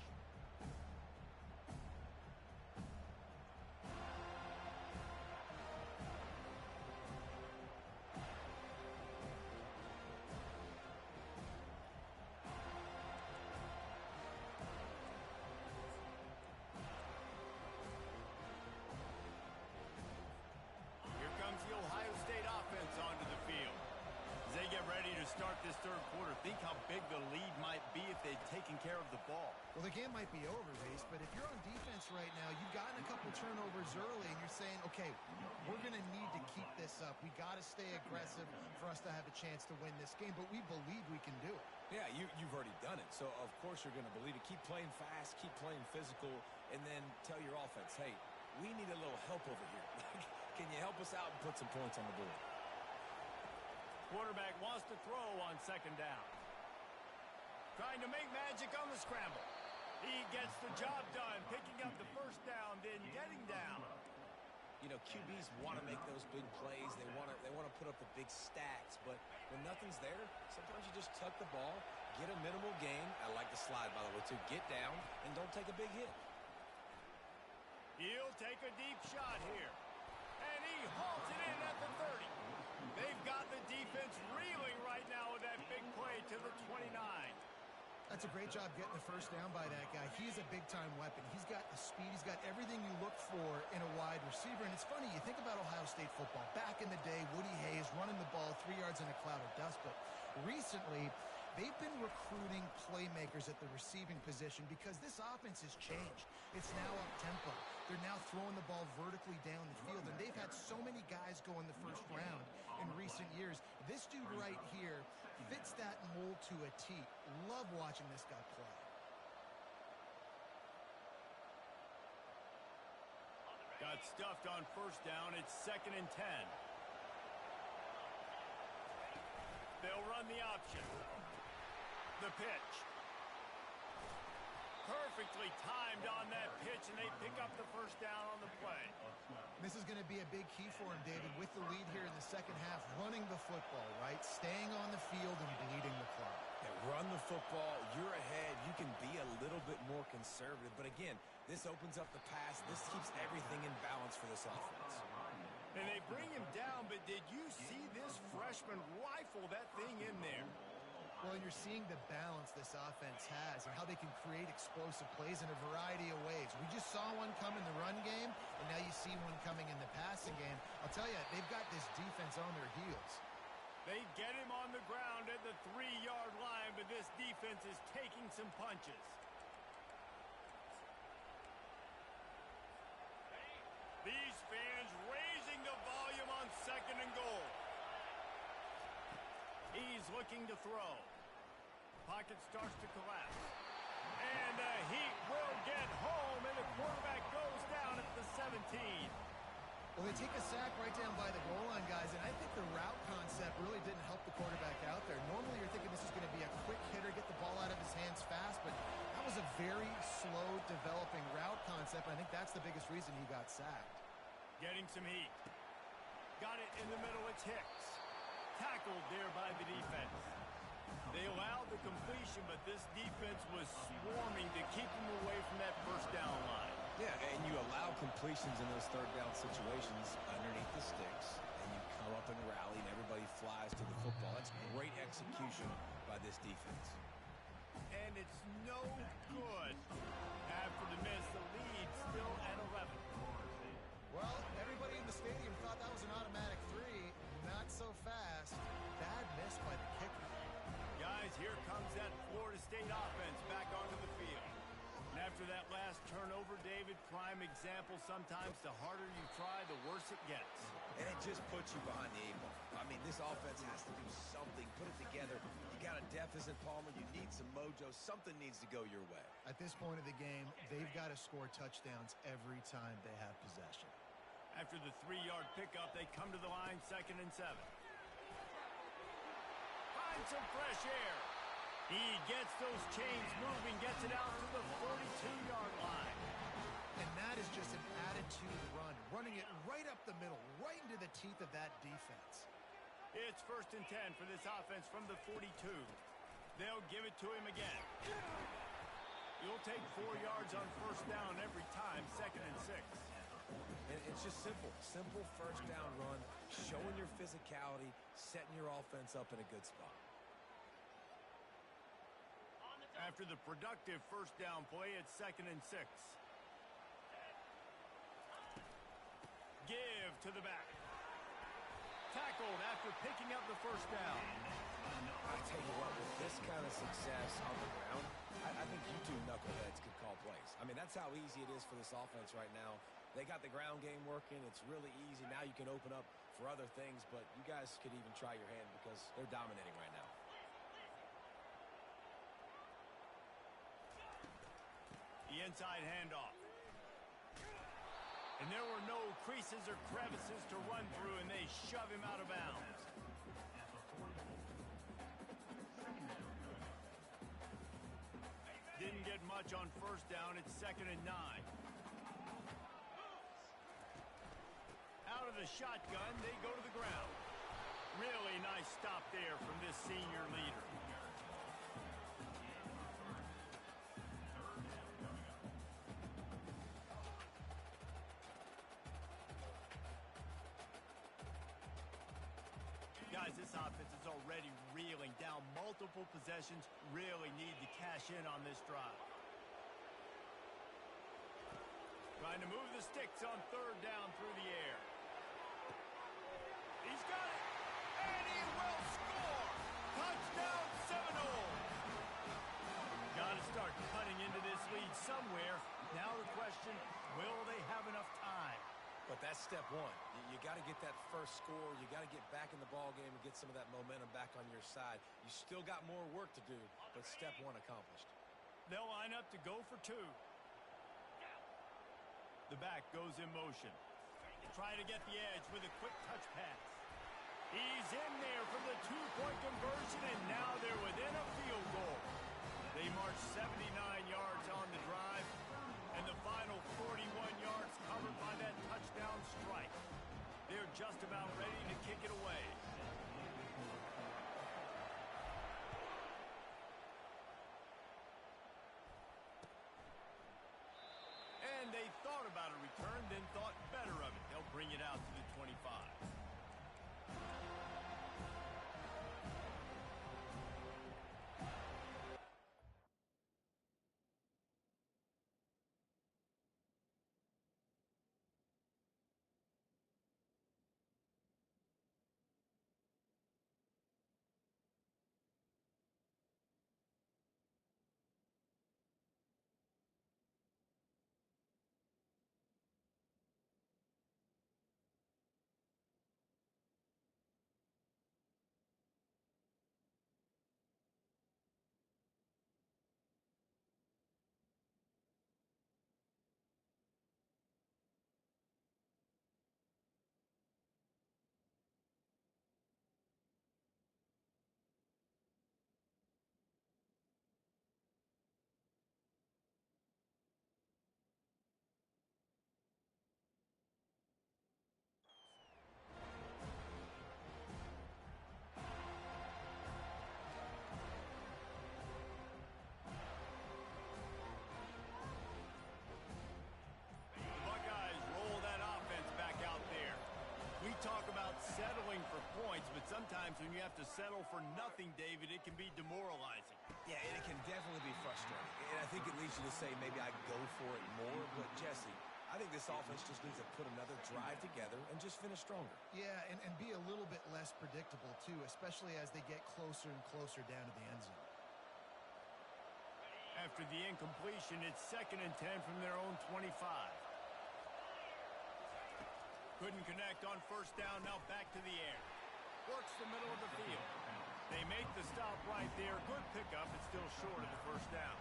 [SPEAKER 1] Here comes the Ohio State offense onto the field. As they get ready to start this third quarter, think how big the lead might be if they'd taken care of the ball.
[SPEAKER 3] Well, the game might be over, Reese, but if you're on defense right now, you've gotten a couple turnovers early, and you're saying, okay, we're going to need to keep this up. We got to stay aggressive for us to have a chance to win this game, but we believe we can do it.
[SPEAKER 2] Yeah, you've already done it, so of course you're going to believe it. Keep playing fast, keep playing physical, and then tell your offense, hey, we need a little help over here. Can you help us out and put some points on the board?
[SPEAKER 1] Quarterback wants to throw on second down. Trying to make magic on the scramble. He gets the job done, picking up the first down, then getting down.
[SPEAKER 2] You know, QBs want to make those big plays. They want to put up the big stats, but when nothing's there, sometimes you just tuck the ball, get a minimal gain. I like the slide, by the way, too. Get down and don't take a big hit.
[SPEAKER 1] He'll take a deep shot here. And he hauls it in at the 30. They've got the defense reeling right now with that big play to the 29.
[SPEAKER 3] That's a great job getting the first down by that guy. He's a big-time weapon. He's got the speed. He's got everything you look for in a wide receiver. And it's funny, you think about Ohio State football. Back in the day, Woody Hayes running the ball 3 yards in a cloud of dust. But recently, they've been recruiting playmakers at the receiving position because this offense has changed. It's now up-tempo. They're now throwing the ball vertically down the field, and they've had so many guys go in the first round in recent years. This dude right here fits that mold to a T. Love watching this guy play.
[SPEAKER 1] Got stuffed on first down. It's 2nd and 10. They'll run the option. The pitch. Perfectly timed on that pitch, and they pick up the first down on the play.
[SPEAKER 3] This is going to be a big key for him, David, with the lead here in the second half, running the football, right? Staying on the field and bleeding the clock.
[SPEAKER 2] Yeah, run the football. You're ahead. You can be a little bit more conservative. But again, this opens up the pass. This keeps everything in balance for this offense.
[SPEAKER 1] And they bring him down, but did you see this freshman rifle that thing in there?
[SPEAKER 3] Well, you're seeing the balance this offense has and how they can create explosive plays in a variety of ways. We just saw one come in the run game, and now you see one coming in the passing game. I'll tell you, they've got this defense on their heels.
[SPEAKER 1] They get him on the ground at the 3-yard line, but this defense is taking some punches. These fans raising the volume on 2nd and goal. He's looking to throw. Pocket starts to collapse. And the Heat will get home, and the quarterback goes down at the 17.
[SPEAKER 3] Well, they take a sack right down by the goal line, guys, and I think the route concept really didn't help the quarterback out there. Normally, you're thinking this is going to be a quick hitter, get the ball out of his hands fast, but that was a very slow developing route concept. I think that's the biggest reason he got sacked.
[SPEAKER 1] Getting some heat. Got it in the middle. It's Hicks. Tackled there by the defense. They allowed the completion, but this defense was swarming to keep them away from that first down line.
[SPEAKER 2] Yeah, and you allow completions in those third down situations underneath the sticks, and you come up and rally, and everybody flies to the football. That's great execution by this defense.
[SPEAKER 1] And it's no good. After the miss, the lead still at 11.
[SPEAKER 3] Well, everybody in the stadium thought that was an automatic 3. Not so fast. Bad miss by the kicker.
[SPEAKER 1] Guys, here comes that Florida State offense back onto the field. And after that last turnover, David, prime example, sometimes the harder you try, the worse it gets.
[SPEAKER 2] And it just puts you behind the 8 ball. I mean, this offense has to do something. Put it together. You got a deficit, Palmer. You need some mojo. Something needs to go your way.
[SPEAKER 3] At this point of the game, they've got to score touchdowns every time they have possession.
[SPEAKER 1] After the 3-yard pickup, they come to the line, 2nd and 7. Find some fresh air. He gets those chains moving, gets it out to the 42-yard line.
[SPEAKER 3] And that is just an attitude run, running it right up the middle, right into the teeth of that defense.
[SPEAKER 1] It's 1st and 10 for this offense from the 42. They'll give it to him again. You'll take 4 yards on 1st down every time, 2nd and 6.
[SPEAKER 2] And it's just simple. Simple 1st down run, showing your physicality, setting your offense up in a good spot.
[SPEAKER 1] After the productive 1st down play, it's 2nd and 6. Give to the back. Tackled after picking up the 1st down.
[SPEAKER 2] I tell you what, with this kind of success on the ground, I think you two knuckleheads could call plays. I mean, that's how easy it is for this offense right now. They got the ground game working. It's really easy. Now you can open up for other things, but you guys could even try your hand because they're dominating right now.
[SPEAKER 1] The inside handoff. And there were no creases or crevices to run through, and they shove him out of bounds. Didn't get much on 1st down. It's 2nd and 9. Out of the shotgun, they go to the ground. Really nice stop there from this senior leader. Guys, this offense is already reeling down multiple possessions. Really need to cash in on this drive. Trying to move the sticks on 3rd down through the air. He's got it, and he will score! Touchdown Seminoles! Got to start cutting into this lead somewhere. Now the question, will they have enough time?
[SPEAKER 2] But that's step one. You got to get that first score. You got to get back in the ball game and get some of that momentum back on your side. You still got more work to do, but step one accomplished.
[SPEAKER 1] They'll line up to go for 2. The back goes in motion. Trying to get the edge with a quick touch pass. He's in there from the 2-point conversion, and now they're within a field goal. They march 79 yards on the drive, and the final 41 yards covered by that touchdown strike. They're just about ready to kick it away. And they thought about a return, then thought better of it. They'll bring it out to the 25. Settling for points, but sometimes when you have to settle for nothing, David, it can be demoralizing.
[SPEAKER 2] Yeah, and it can definitely be frustrating. And I think it leads you to say maybe I'd go for it more. But, Jesse, I think this offense just needs to put another drive together and just finish stronger.
[SPEAKER 3] Yeah, and be a little bit less predictable, too, especially as they get closer and closer down to the end zone.
[SPEAKER 1] After the incompletion, it's 2nd and 10 from their own 25. Couldn't connect on first down. Now back to the air. Works the middle of the field. They make the stop right there. Good pickup. It's still short of the first down.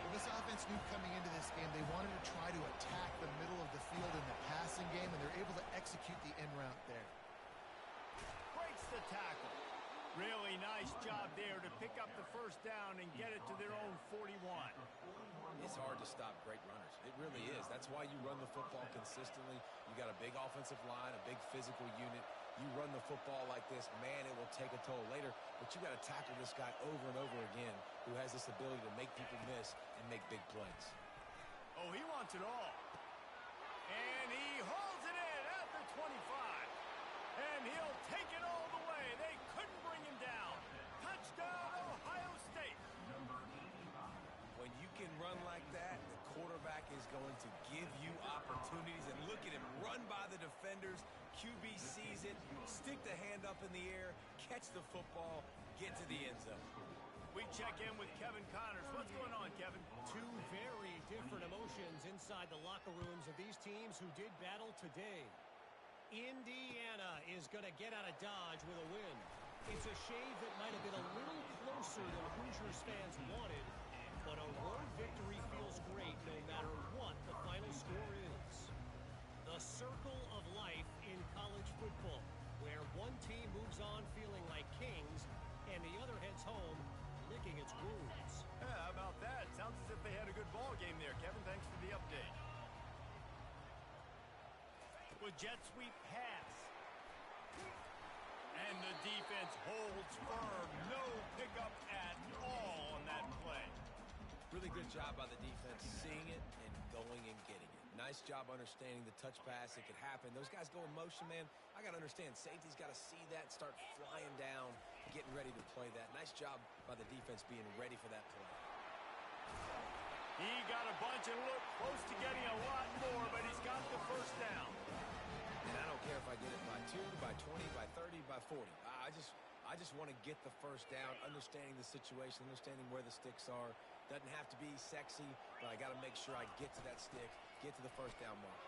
[SPEAKER 3] Well, this offense knew coming into this game they wanted to try to attack the middle of the field in the passing game, and they're able to execute the in route there.
[SPEAKER 1] Breaks the tackle. Really nice job there to pick up the first down and get it to their own 41.
[SPEAKER 2] It's hard to stop great runners. It really is. That's why you run the football consistently. You got a big offensive line, a big physical unit. You run the football like this, man, it will take a toll later. But you got to tackle this guy over and over again who has this ability to make people miss and make big plays.
[SPEAKER 1] Oh, he wants it all. And he hauls it in at the 25. And he'll take it all the way. They couldn't bring him down. Touchdown, Ohio State.
[SPEAKER 2] When you can run like that, the quarterback is going to give you opportunities. And look at him run by the defenders. QB sees it, stick the hand up in the air, catch the football, get to the end zone.
[SPEAKER 1] We check in with Kevin Connors. What's going on, Kevin?
[SPEAKER 4] Two very different emotions inside the locker rooms of these teams who did battle today. Indiana is going to get out of Dodge with a win. It's a shave that might have been a little closer than Hoosiers fans wanted, but a road victory feels great no matter what the final score is. The circle of life in college football, where one team moves on feeling like kings and the other heads home licking its wounds.
[SPEAKER 1] Yeah, how about that? Sounds as if they had a good ball game there. Kevin, thanks for the update. With jet sweep pass. And the defense holds firm. No pickup at all on that play.
[SPEAKER 2] Really good job by the defense seeing it and going and getting it. Nice job understanding the touch pass. It could happen. Those guys go in motion, man. I got to understand. Safety's got to see that, start flying down, getting ready to play that. Nice job by the defense being ready for that play.
[SPEAKER 1] He got a bunch and looked close to getting a lot more, but he's got the first down.
[SPEAKER 2] And I don't care if I get it by 2, by 20, by 30, by 40. I just want to get the first down, understanding the situation, understanding where the sticks are. Doesn't have to be sexy, but I got to make sure I get to that stick, get to the first down mark.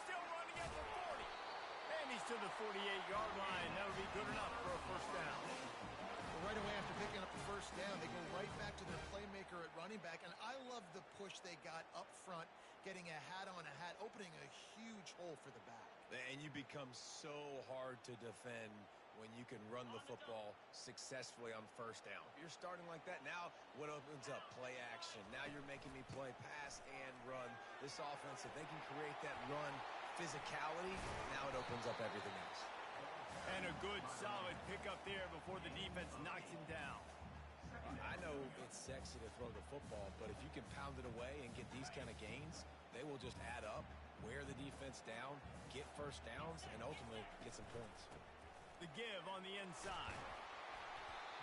[SPEAKER 1] Still running at the 40. And he's to the 48-yard line. That'll be good enough for a first down.
[SPEAKER 3] Well, right away after picking up the first down, they go right back to their playmaker at running back. And I love the push they got up front, getting a hat on a hat, opening a huge hole for the back.
[SPEAKER 2] And you become so hard to defend when you can run the football successfully on first down. If you're starting like that, now what opens up? Play action. Now you're making me play pass and run. This offense, if they can create that run physicality, now it opens up everything else.
[SPEAKER 1] And a good, solid pickup there before the defense knocks him down.
[SPEAKER 2] I know it's sexy to throw the football, but if you can pound it away and get these kind of gains, they will just add up, wear the defense down, get first downs, and ultimately get some points.
[SPEAKER 1] The give on the inside.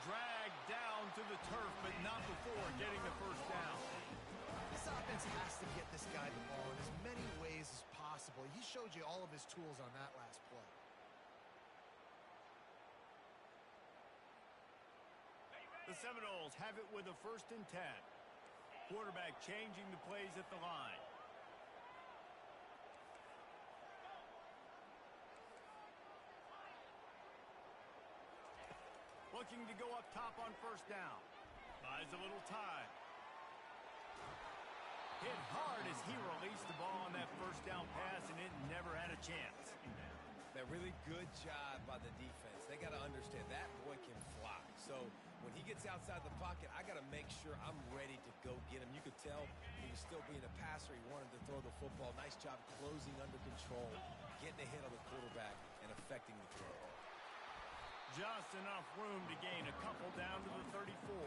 [SPEAKER 1] Dragged down to the turf, but not before getting the first down.
[SPEAKER 3] This offense has to get this guy the ball in as many ways as possible. He showed you all of his tools on that last play.
[SPEAKER 1] The Seminoles have it with a 1st and 10. Quarterback changing the plays at the line. Looking to go up top on first down. Buys a little time. Hit hard as he released the ball on that first down pass, and it never had a chance.
[SPEAKER 2] That really good job by the defense. They got to understand that boy can fly. So when he gets outside the pocket, I got to make sure I'm ready to go get him. You could tell he was still being a passer. He wanted to throw the football. Nice job closing under control, getting a hit on the quarterback, and affecting the throw.
[SPEAKER 1] Just enough room to gain a couple down to the 34.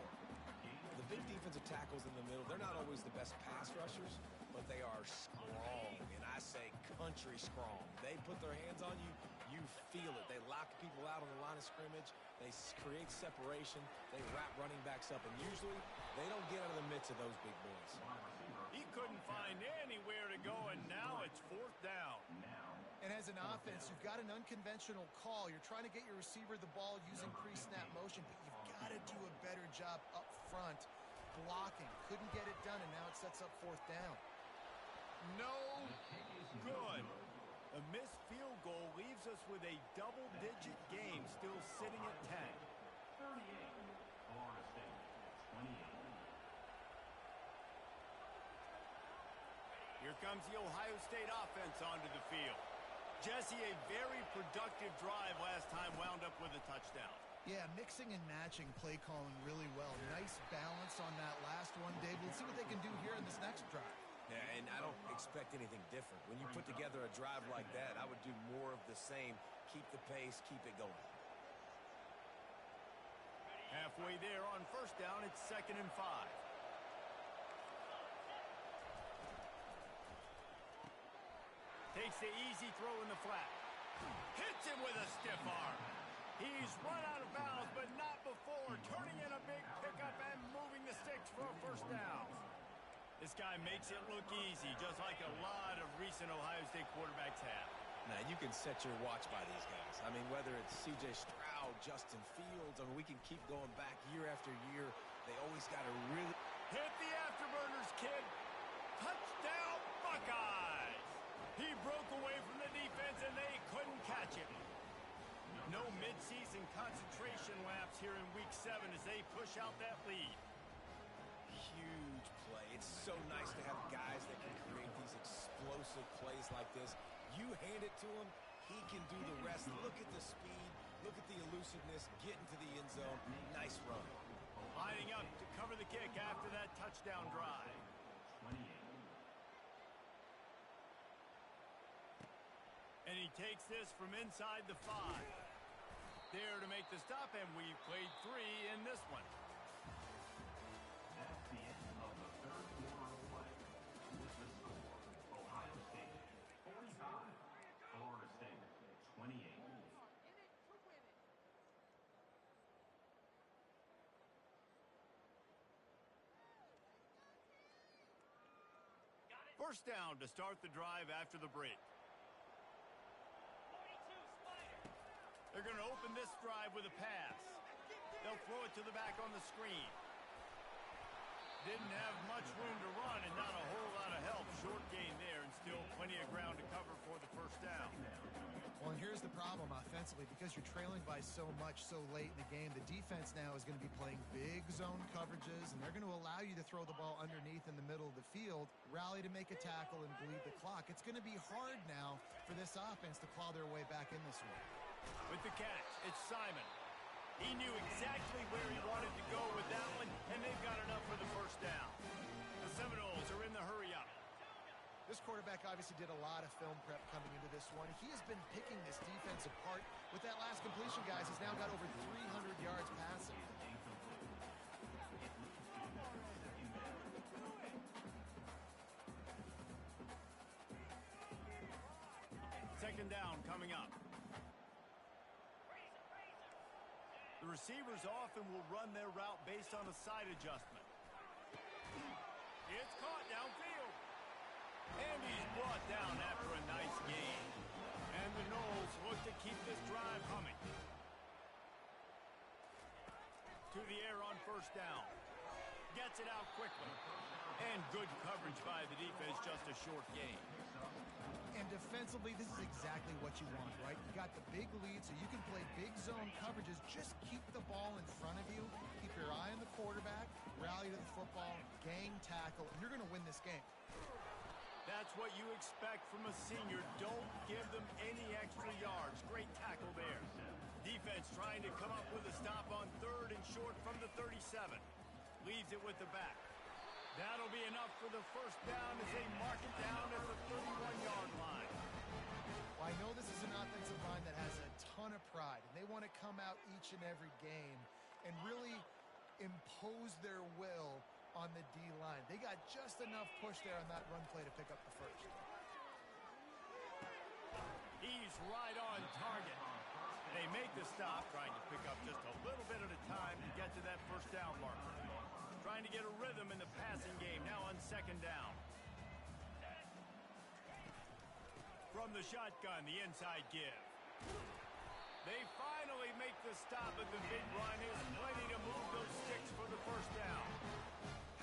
[SPEAKER 2] The big defensive tackles in the middle, they're not always the best pass rushers, but they are strong, and I say country strong. They put their hands on you, you feel it. They lock people out on the line of scrimmage. They create separation. They wrap running backs up, and usually they don't get out of the midst of those big boys.
[SPEAKER 1] He couldn't find anywhere to go, and now it's 4th down.
[SPEAKER 3] And as an offense, you've got an unconventional call. You're trying to get your receiver the ball using pre-snap motion, but you've got to do a better job up front blocking. Couldn't get it done, and now it sets up 4th down.
[SPEAKER 1] No good. leaves us with a double-digit game still sitting at 10.
[SPEAKER 5] 38, Florida State, 28.
[SPEAKER 1] Here comes the Ohio State offense onto the field. Jesse, a very productive drive last time wound up with a touchdown.
[SPEAKER 3] Yeah, mixing and matching play calling really well. Nice balance on that last one, Dave. Let's see what they can do here in this next drive.
[SPEAKER 2] Yeah, and I don't expect anything different. When you put together a drive like that, I would do more of the same. Keep the pace, keep it going.
[SPEAKER 1] Halfway there on first down, it's 2nd and 5. Takes the easy throw in the flat. Hits him with a stiff arm. He's run out of bounds, but not before turning in a big pickup and moving the sticks for a first down. This guy makes it look easy, just like a lot of recent Ohio State quarterbacks have.
[SPEAKER 2] Now, you can set your watch by these guys. I mean, whether it's C.J. Stroud, Justin Fields, I mean, we can keep going back year after year. They always got to really...
[SPEAKER 1] Hit the afterburners, kid. Touchdown, Buckeyes. He broke away from the defense, and they couldn't catch him. No midseason concentration laps here in Week 7 as they push out that lead.
[SPEAKER 2] Huge play. It's so nice to have guys that can create these explosive plays like this. You hand it to him, he can do the rest. Look at the speed. Look at the elusiveness. Get into the end zone. Nice run.
[SPEAKER 1] Lining up to cover the kick after that touchdown drive.
[SPEAKER 5] 28.
[SPEAKER 1] And he takes this from inside the 5. There to make the stop, and we played 3 in this one.
[SPEAKER 5] That's the end of the third quarter of play. With the score, Ohio State 45, Florida State 28.
[SPEAKER 1] First down to start the drive after the break. They're going to open this drive with a pass. They'll throw it to the back on the screen. Didn't have much room to run and not a whole lot of help. Short gain there and still plenty of ground to cover for the first down.
[SPEAKER 3] Well, and here's the problem offensively. Because you're trailing by so much so late in the game, the defense now is going to be playing big zone coverages, and they're going to allow you to throw the ball underneath in the middle of the field, rally to make a tackle, and bleed the clock. It's going to be hard now for this offense to claw their way back in this one.
[SPEAKER 1] With the catch, it's Simon. He knew exactly where he wanted to go with that one, and they've got enough for the first down. The Seminoles are in the hurry-up.
[SPEAKER 3] This quarterback obviously did a lot of film prep coming into this one. He has been picking this defense apart. With that last completion, guys, he's now got over 300 yards passing.
[SPEAKER 1] Second down coming up. The receivers often will run their route based on a side adjustment. It's caught downfield. And he's brought down after a nice gain. And the Noles look to keep this drive humming. To the air on first down. Gets it out quickly. And good coverage by the defense, just a short gain.
[SPEAKER 3] And defensively, this is exactly what you want, right? You got the big lead, so you can play big zone coverages. Just keep the ball in front of you. Keep your eye on the quarterback. Rally to the football. Gang tackle. And you're going to win this game.
[SPEAKER 1] That's what you expect from a senior. Don't give them any extra yards. Great tackle there. Defense trying to come up with a stop on third and short from the 37. Leaves it with the back. That'll be enough for the first down as they mark it down at the 31-yard line.
[SPEAKER 3] Well, I know this is an offensive line that has a ton of pride, and they want to come out each and every game and really impose their will on the D-line. They got just enough push there on that run play to pick up the first.
[SPEAKER 1] He's right on target. They make the stop, trying to pick up just a little bit at a time to get to that first down marker. Trying to get a rhythm in the passing game, now on second down. From the shotgun, the inside give. They finally make the stop, but the big run is plenty to move those sticks for the first down.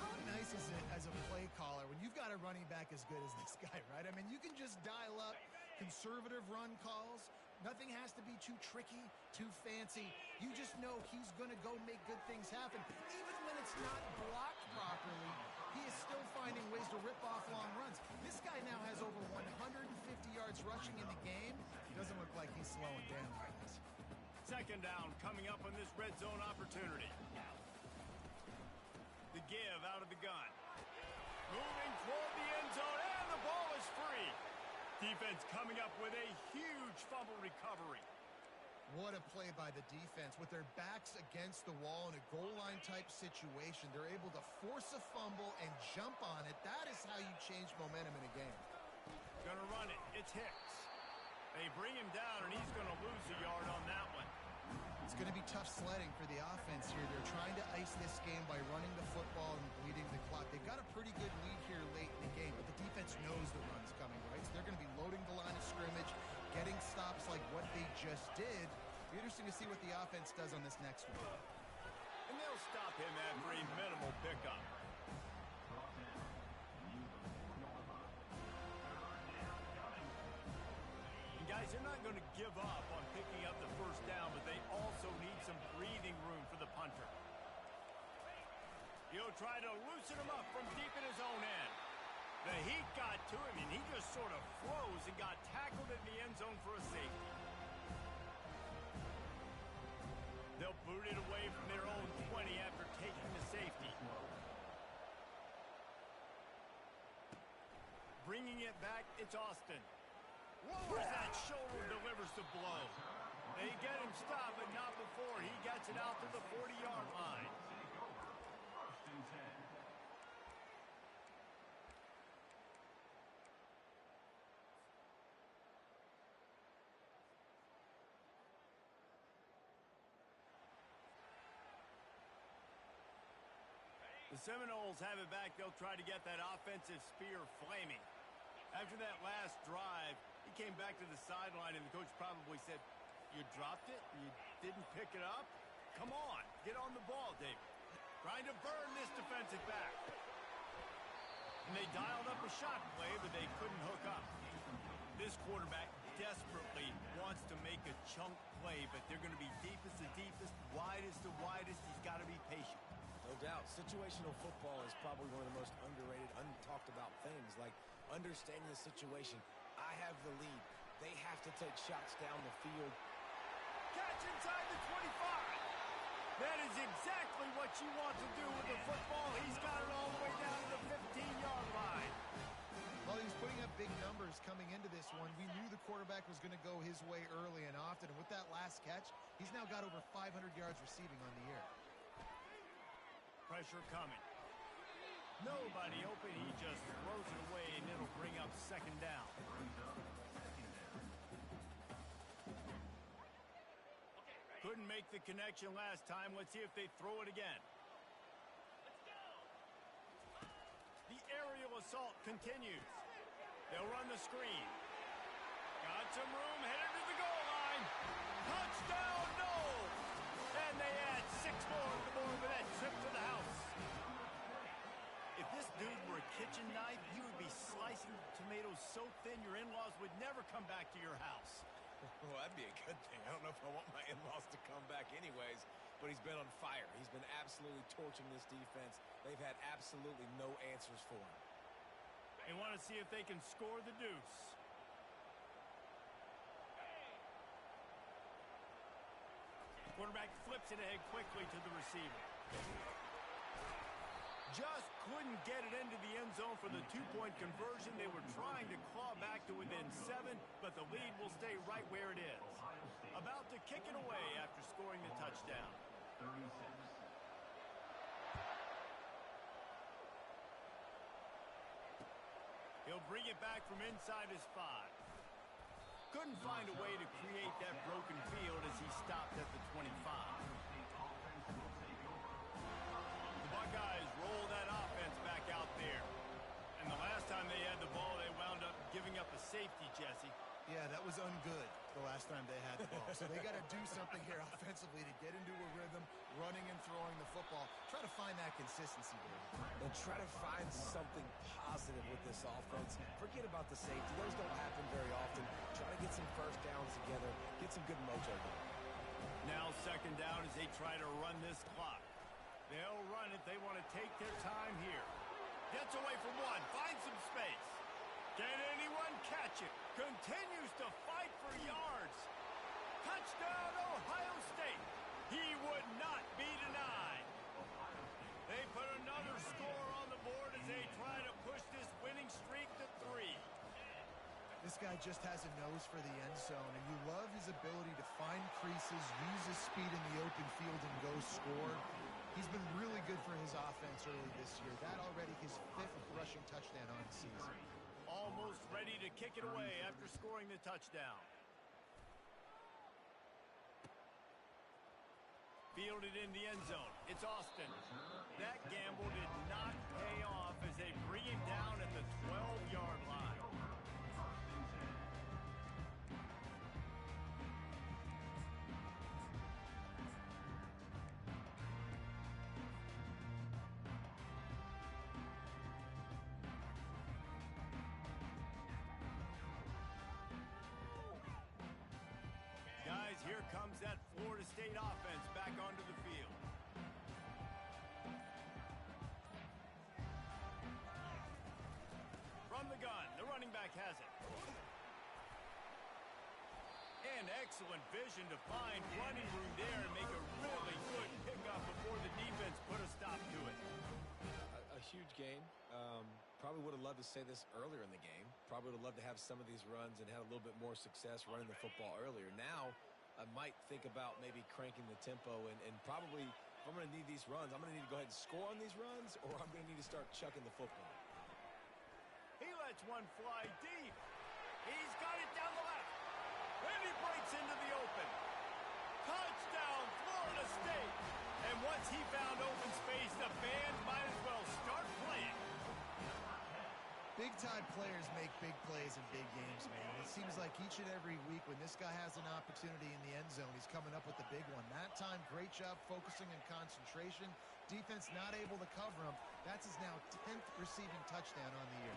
[SPEAKER 3] How nice is it as a play caller when you've got a running back as good as this guy, right? I mean, you can just dial up conservative run calls, Nothing has to be too tricky, too fancy. You just know he's going to go make good things happen. Even when it's not blocked properly, he is still finding ways to rip off long runs. This guy now has over 150 yards rushing in the game. Doesn't look like he's slowing down, guys.
[SPEAKER 1] Second down coming up on this red zone opportunity. The give out of the gun. Moving toward the end zone, and the ball is free. Defense coming up with a huge fumble recovery.
[SPEAKER 3] What a play by the defense. With their backs against the wall in a goal line type situation, they're able to force a fumble and jump on it. That is how you change momentum in a game.
[SPEAKER 1] Gonna run it. It's Hicks. They bring him down, and he's gonna lose a yard on that one.
[SPEAKER 3] It's going to be tough sledding for the offense here. They're trying to ice this game by running the football and bleeding the clock. They've got a pretty good lead here late in the game, but the defense knows the run's coming, right? So they're going to be loading the line of scrimmage, getting stops like what they just did. Be interesting to see what the offense does on this next one.
[SPEAKER 1] And they'll stop him after a minimal pickup. Guys, they're not going to give up on picking up the first down, but they also need some breathing room for the punter. He'll try to loosen him up from deep in his own end. The heat got to him, and he just sort of froze and got tackled in the end zone for a safety. They'll boot it away from their own 20 after taking the safety. Bringing it back, it's Austin. Lowers that shoulder, delivers the blow. They get him stopped, but not before he gets it out to the 40-yard line. The Seminoles have it back. They'll try to get that offensive spear flaming. After that last drive, he came back to the sideline, and the coach probably said, "You dropped it? You didn't pick it up? Come on, get on the ball, David." Trying to burn this defensive back. And they dialed up a shot play, but they couldn't hook up. This quarterback desperately wants to make a chunk play, but they're going to be deepest to deepest, widest to widest. He's got to be patient.
[SPEAKER 2] No doubt. Situational football is probably one of the most underrated, untalked about things, like understanding the situation. I have the lead. They have to take shots down the field.
[SPEAKER 1] Catch inside the 25. That is exactly what you want to do with the football. He's got it all the way down to the 15-yard line.
[SPEAKER 3] Well, he's putting up big numbers coming into this one. We knew the quarterback was going to go his way early and often. And with that last catch, he's now got over 500 yards receiving on the year.
[SPEAKER 1] Pressure coming. Nobody open. He just throws it away, and it'll bring up second down. Couldn't make the connection last time. Let's see if they throw it again. The aerial assault continues. They'll run the screen. Got some room, headed to the goal line. Touchdown, no! And they add 6 more to the board with that trip to the house. If this dude were a kitchen knife, you would be slicing tomatoes so thin your in-laws would never come back to your house.
[SPEAKER 2] Well, that'd be a good thing. I don't know if I want my in-laws to come back anyways, but he's been on fire. He's been absolutely torching this defense. They've had absolutely no answers for him.
[SPEAKER 1] They want to see if they can score the deuce. Quarterback flips it ahead quickly to the receiver. Just couldn't get it into the end zone for the 2-point conversion. They were trying to claw back to within 7, but the lead will stay right where it is. About to kick it away after scoring the touchdown.
[SPEAKER 5] 36.
[SPEAKER 1] He'll bring it back from inside his 5. Couldn't find a way to create that broken field as he stopped at the 25. The Buckeyes roll that offense back out there. And the last time they had the ball, they wound up giving up a safety, Jesse.
[SPEAKER 3] Yeah, that was ungood the last time they had the ball. So they got to do something here offensively to get into a rhythm, running and throwing the football. Try to find that consistency, David.
[SPEAKER 2] And try to find something positive with this offense. Forget about the safety. Those don't happen very often. Try to get some first downs together good mojo there.
[SPEAKER 1] Now second down as they try to run this clock. They'll run it. They want to take their time here. Gets away from one. Finds some space. Can anyone catch it? Continues to fight for yards. Touchdown, Ohio State. He would not be denied. They put another score on the board as they try to push this winning streak to 3.
[SPEAKER 3] This guy just has a nose for the end zone, and you love his ability to find creases, use his speed in the open field, and go score. He's been really good for his offense early this year. That already his 5th rushing touchdown on the season.
[SPEAKER 1] Almost ready to kick it away after scoring the touchdown. Fielded in the end zone. It's Austin. That gamble did not pay off as they bring him down at the 12-yard line. Guys, here comes that Florida State offense back onto the field. From the gun, the running back has it. And excellent vision to find running room there and make a really good pickup before the defense put a stop to it.
[SPEAKER 2] A huge game. Probably would have loved to say this earlier in the game. Probably would have loved to have some of these runs and had a little bit more success running the football earlier. Now, I might think about maybe cranking the tempo and probably, if I'm going to need these runs, I'm going to need to go ahead and score on these runs, or I'm going to need to start chucking the football.
[SPEAKER 1] He lets one fly deep. He's got it down the left. And he breaks into the open. Touchdown, Florida State. And once he found open space, the band might as well start playing.
[SPEAKER 3] Big-time players make big plays in big games, man. It seems like each and every week when this guy has an opportunity in the end zone, he's coming up with the big one. That time, great job focusing and concentration. Defense not able to cover him. That's his now 10th receiving touchdown on the year.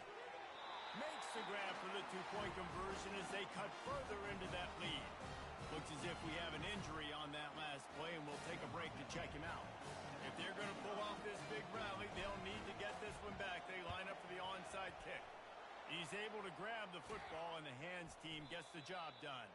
[SPEAKER 1] Makes the grab for the two-point conversion as they cut further into that lead. Looks as if we have an injury on that last play, and we'll take a break to check him out. If they're going to pull off this big rally, they'll need to get this one back. They line up for the onside kick. He's able to grab the football, and the hands team gets the job done.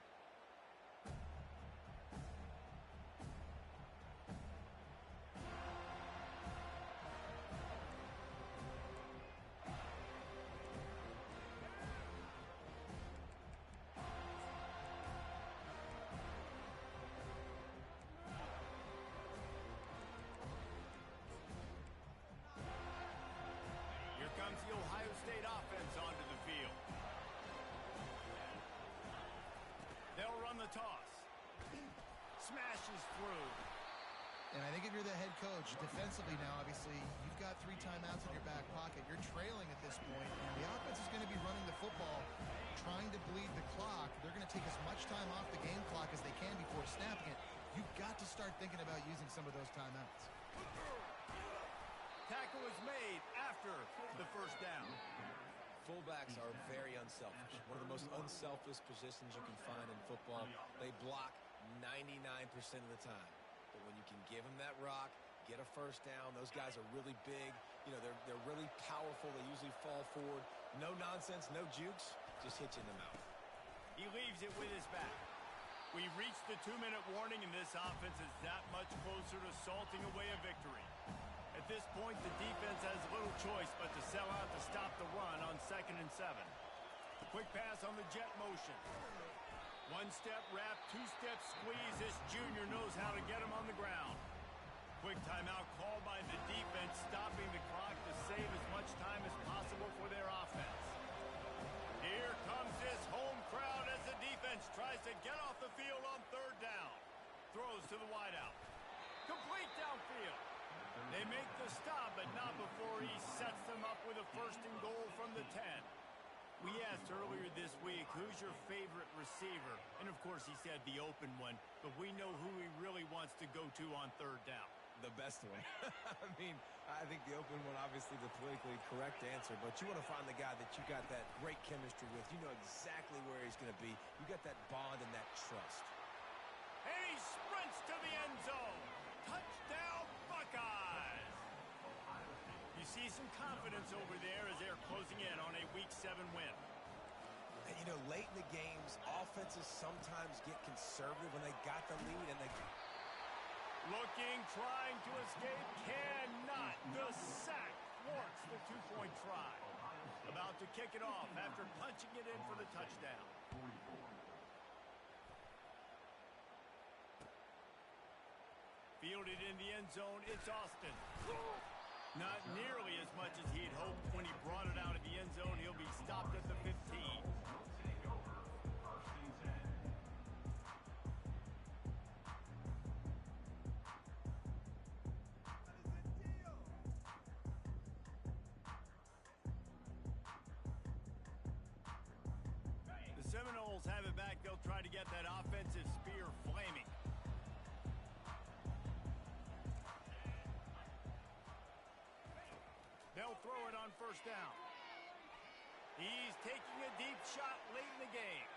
[SPEAKER 1] Comes the Ohio State offense onto the field. They'll run the toss. Smashes through.
[SPEAKER 3] And I think if you're the head coach, defensively now, obviously, you've got 3 timeouts in your back pocket. You're trailing at this point, and the offense is going to be running the football, trying to bleed the clock. They're going to take as much time off the game clock as they can before snapping it. You've got to start thinking about using some of those timeouts.
[SPEAKER 1] Tackle is made after the first down.
[SPEAKER 2] Fullbacks are very unselfish. One of the most unselfish positions you can find in football. They block 99% of the time. But when you can give them that rock, get a first down, those guys are really big. You know, they're really powerful. They usually fall forward. No nonsense, no jukes, just hit you in the mouth.
[SPEAKER 1] He leaves it with his back. We reached the 2-minute warning, and this offense is that much closer to salting away a victory. At this point, the defense has little choice but to sell out to stop the run on 2nd and 7. Quick pass on the jet motion. 1-step wrap, 2-step squeeze. This junior knows how to get him on the ground. Quick timeout called by the defense, stopping the clock to save as much time as possible for their offense. Here comes this home crowd as the defense tries to get off the field on 3rd down. Throws to the wideout. Complete downfield. They make the stop, but not before he sets them up with a 1st and goal from the 10. We asked earlier this week, who's your favorite receiver? And, of course, he said the open one, but we know who he really wants to go to on 3rd down.
[SPEAKER 2] The best one. I mean, I think the open one, obviously the politically correct answer, but you want to find the guy that you got that great chemistry with. You know exactly where he's going to be. You got that bond and that trust.
[SPEAKER 1] And he sprints to the end zone. Touchdown, Buckeyes. You see some confidence over there as they're closing in on a Week 7 win.
[SPEAKER 2] And, you know, late in the games, offenses sometimes get conservative when they got the lead and they...
[SPEAKER 1] Looking, trying to escape, cannot. The sack thwarts the two-point try. About to kick it off after punching it in for the touchdown. Fielded in the end zone, it's Austin. Not nearly as much as he'd hoped when he brought it out of the end zone. He'll be stopped at the 15. The Seminoles have it back. They'll try to get that offensive spear flaming. They'll throw it on first down. He's taking a deep shot late in the game.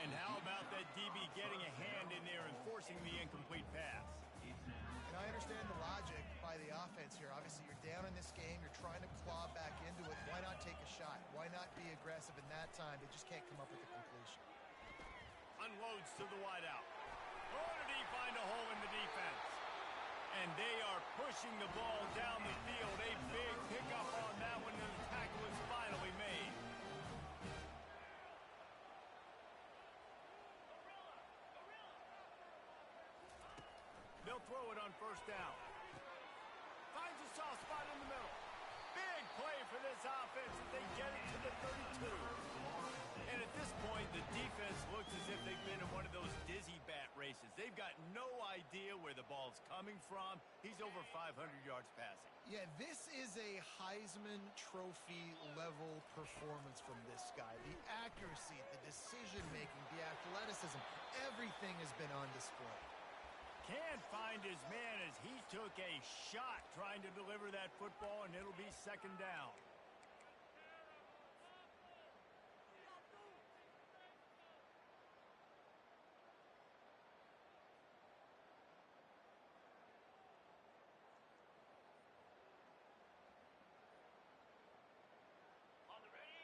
[SPEAKER 1] And how about that DB getting a hand in there and forcing the incomplete pass?
[SPEAKER 3] And I understand the logic by the offense here. Obviously, you're down in this game. You're trying to claw back into it. Why not take a shot? Why not be aggressive in that time? They just can't come up with a completion.
[SPEAKER 1] Unloads to the wideout. Oh, did he find a hole in the defense? And they are pushing the ball down the field. A big pickup on that one, and the tackle is finally made. They'll throw it on first down. Finds a soft spot in the middle. Big play for this offense as they get it to the 32. And at this point, the defense looks as if they've been in one of those dizzy bat races. They've got no idea where the ball's coming from. He's over 500 yards passing.
[SPEAKER 3] Yeah, this is a Heisman Trophy level performance from this guy. The accuracy, the decision-making, the athleticism, everything has been on display.
[SPEAKER 1] Can't find his man as he took a shot trying to deliver that football, and it'll be second down.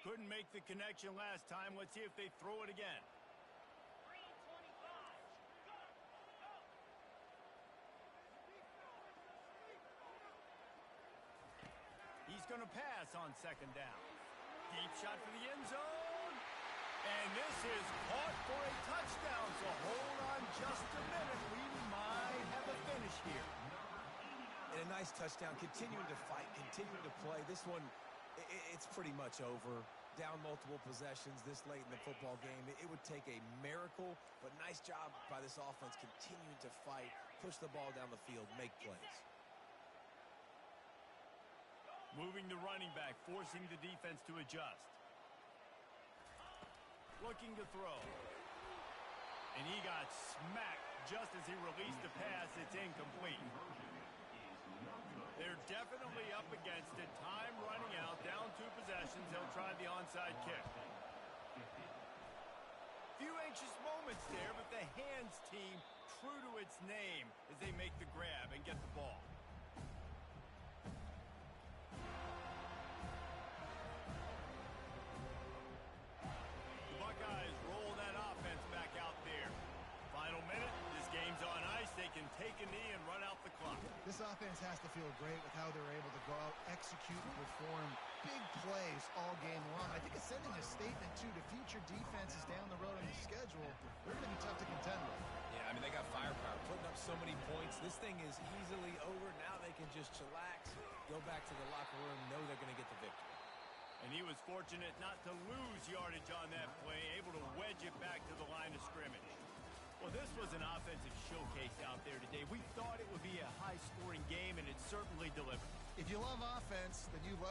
[SPEAKER 1] Couldn't make the connection last time. Let's see if they throw it again. He's going to pass on second down. Deep shot for the end zone. And this is caught for a touchdown. So hold on just a minute. We might have a finish here.
[SPEAKER 2] And a nice touchdown, continuing to fight, continuing to play. This one, it's pretty much over. Down multiple possessions this late in the football game. It would take a miracle, but nice job by this offense continuing to fight, push the ball down the field, make plays.
[SPEAKER 1] Moving the running back, forcing the defense to adjust. Looking to throw. And he got smacked just as he released the pass. It's incomplete. They're definitely up against it. Time running out. Down 2 possessions. They'll try the onside kick. Few anxious moments there, but the hands team true to its name as they make the grab and get the ball. The Buckeyes roll that offense back out there. Final minute. This game's on ice. They can take a knee and run out the clock.
[SPEAKER 3] This offense has to feel great with how they're able to go out, execute, and perform big plays all game long. I think it's sending a statement, too, to future defenses down the road on the schedule. They're going to be tough to contend with.
[SPEAKER 2] Yeah, I mean, they got firepower, putting up so many points. This thing is easily over. Now they can just chillax, go back to the locker room, know they're going to get the victory.
[SPEAKER 1] And he was fortunate not to lose yardage on that play, able to wedge it back to the line of scrimmage. Well, this was an offensive showcase out there today. We thought it would be a high-scoring game, and it certainly delivered.
[SPEAKER 3] If you love offense, then you love